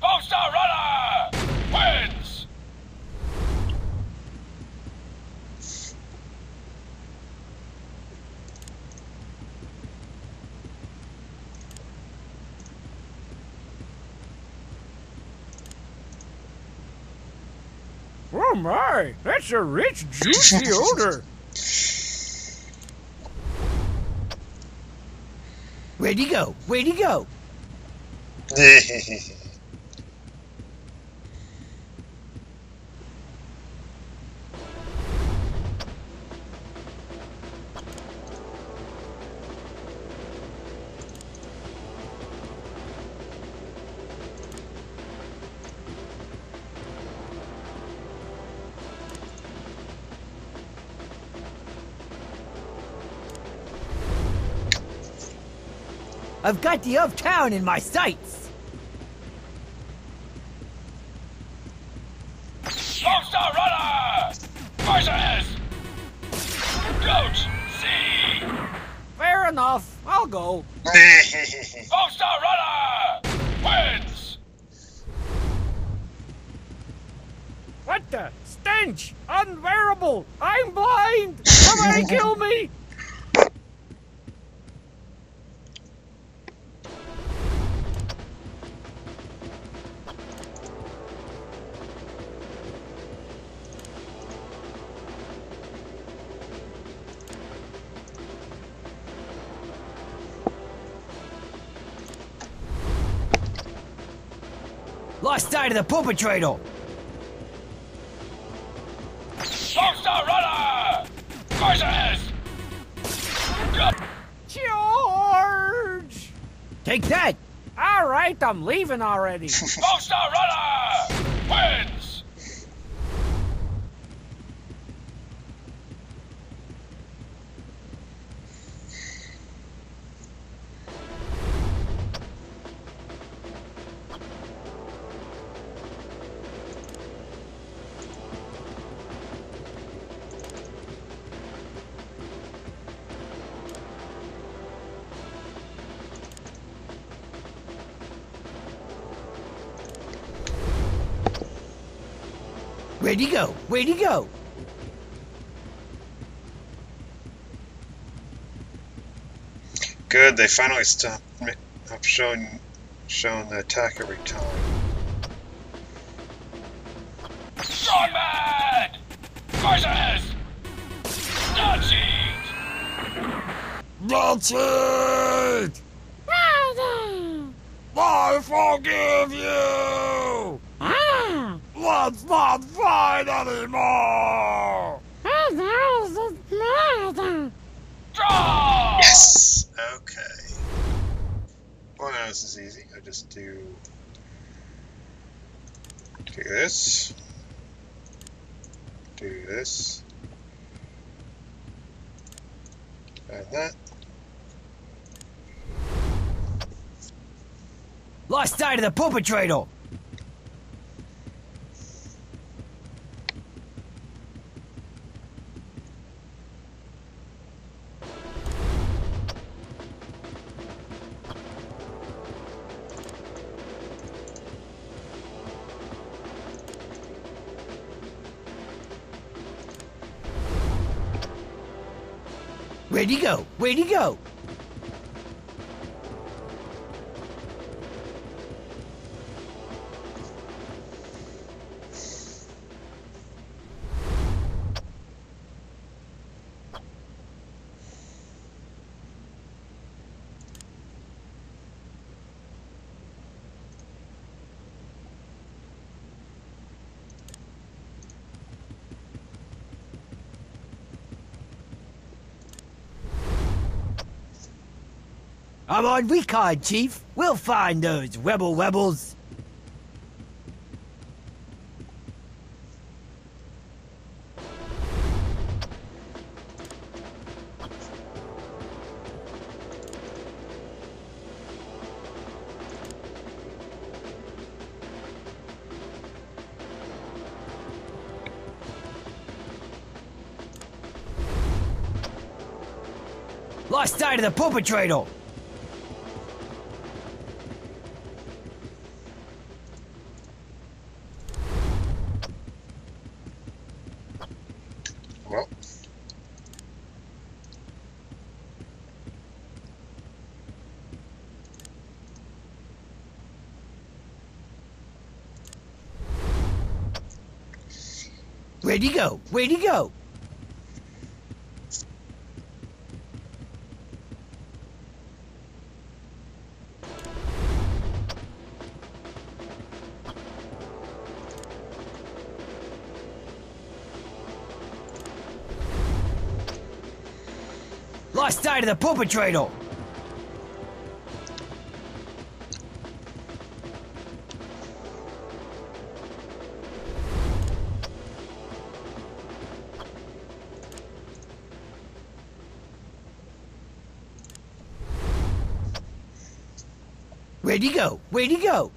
Homestar Runner! Wins! Oh my, that's a rich, juicy odor. Where'd he go? Where'd he go? I've got the uptown in my sights. Homestar Runner! Voices! Coach, C! Fair enough, I'll go. Homestar Runner! Wins! What the? Stench! Unbearable! I'm blind! Somebody kill me! Lost sight of the perpetrator. Homestar Runner! Voices! George! Take that. All right, I'm leaving already. Homestar Runner! Wins! Where'd he go? Where'd he go? Good, they finally stopped showing the attack every time. Strongman! Voices! Dodging! That's it! I forgive you! Let's not fight anymore! Draw! Yes! Okay. Well, now this is easy. I just do this. Do this. And that. Lost sight of the perpetrator. Where'd he go? Where'd he go? I'm on recon, Chief. We'll find those rebels. Lost sight of the perpetrator. Well. Where'd he go? Where'd he go? Lost sight of the perpetrator. Where'd he go? Where'd he go?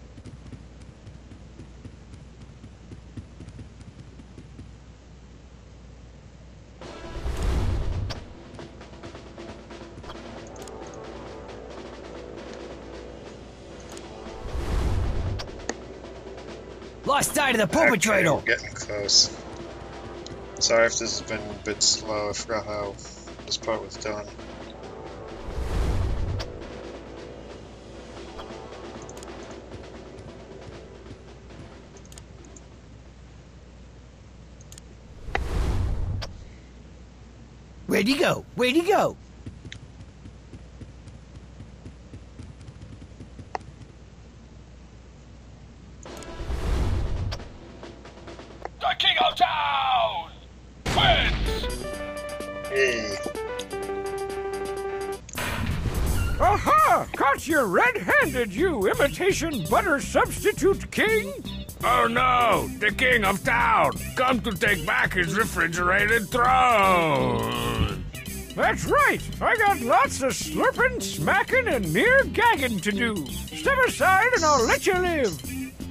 Lost sight of the perpetrator. Okay, we're getting close. Sorry if this has been a bit slow. I forgot how this part was done. Where'd he go? Where'd he go? The King of Town wins! Hey. Aha! Caught you red-handed, you imitation butter substitute king! Oh no! The King of Town! Come to take back his refrigerated throne! That's right! I got lots of slurping, smacking, and near gagging to do. Step aside and I'll let you live.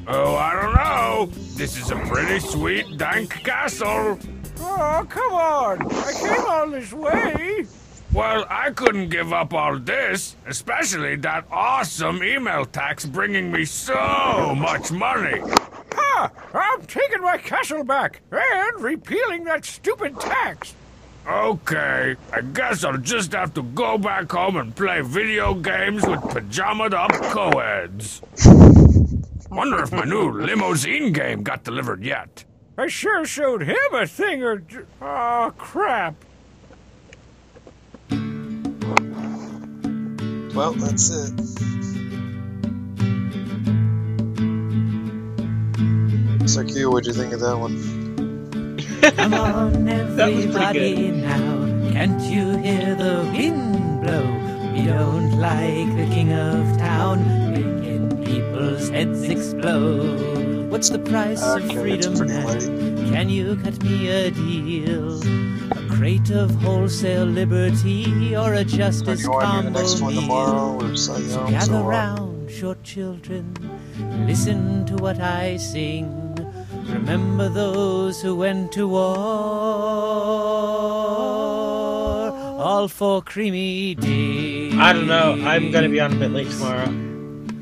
Oh, I don't know. This is a pretty sweet, dank castle. Oh, come on! I came all this way! Well, I couldn't give up all this, especially that awesome email tax bringing me so much money. Ha! I'm taking my castle back and repealing that stupid tax. Okay, I guess I'll just have to go back home and play video games with pajamaed up co-eds. Wonder if my new limousine game got delivered yet. I sure showed him a thing or... Oh, crap. Well, that's it. Sarkio, what'd you think of that one? Come on, That was pretty everybody now. Can't you hear the wind blow? We don't like the king of town, making people's heads explode. What's the price of Okay, freedom it's pretty now? late. Can you cut me a deal? A crate of wholesale liberty or a Are justice you on your combo next one meal? tomorrow, or So Sayom? gather round, short children, listen to what I sing. Remember those who went to war, all for creamy days. I don't know. I'm gonna be on a bit late tomorrow.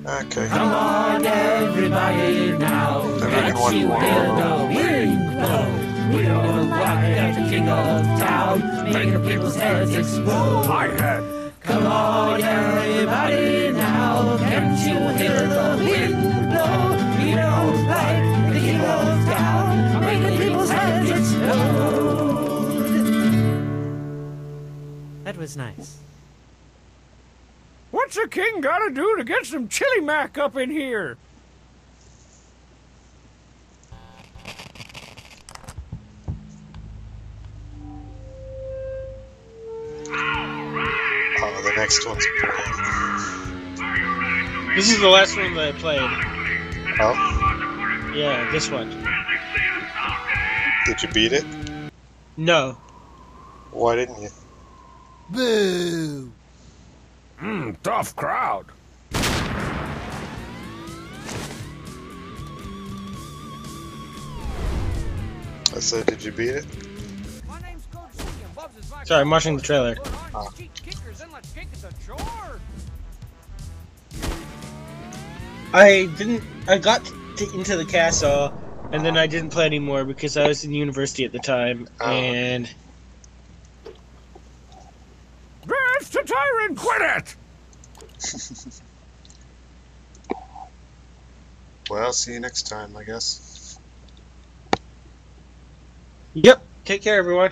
Okay. Come on, everybody now. Everyone Can't you won. hear the wind blow? We don't like the king of town, making people people's heads explode. My head. Come on, everybody now, can't you hear the wind blow? We don't like the king of town, making people's heads explode. That was nice. What's a king gotta do to get some chili mac up in here? Oh, the next one's brilliant. This is the last one that I played. Oh? Yeah, this one. Did you beat it? No. Why didn't you? Boo! Tough crowd. I said, did you beat it? Sorry, I'm watching the trailer. I got into the castle, and then I didn't play anymore because I was in university at the time, and... That's the tyrant! Quit it! Well, see you next time, I guess. Yep. Take care, everyone.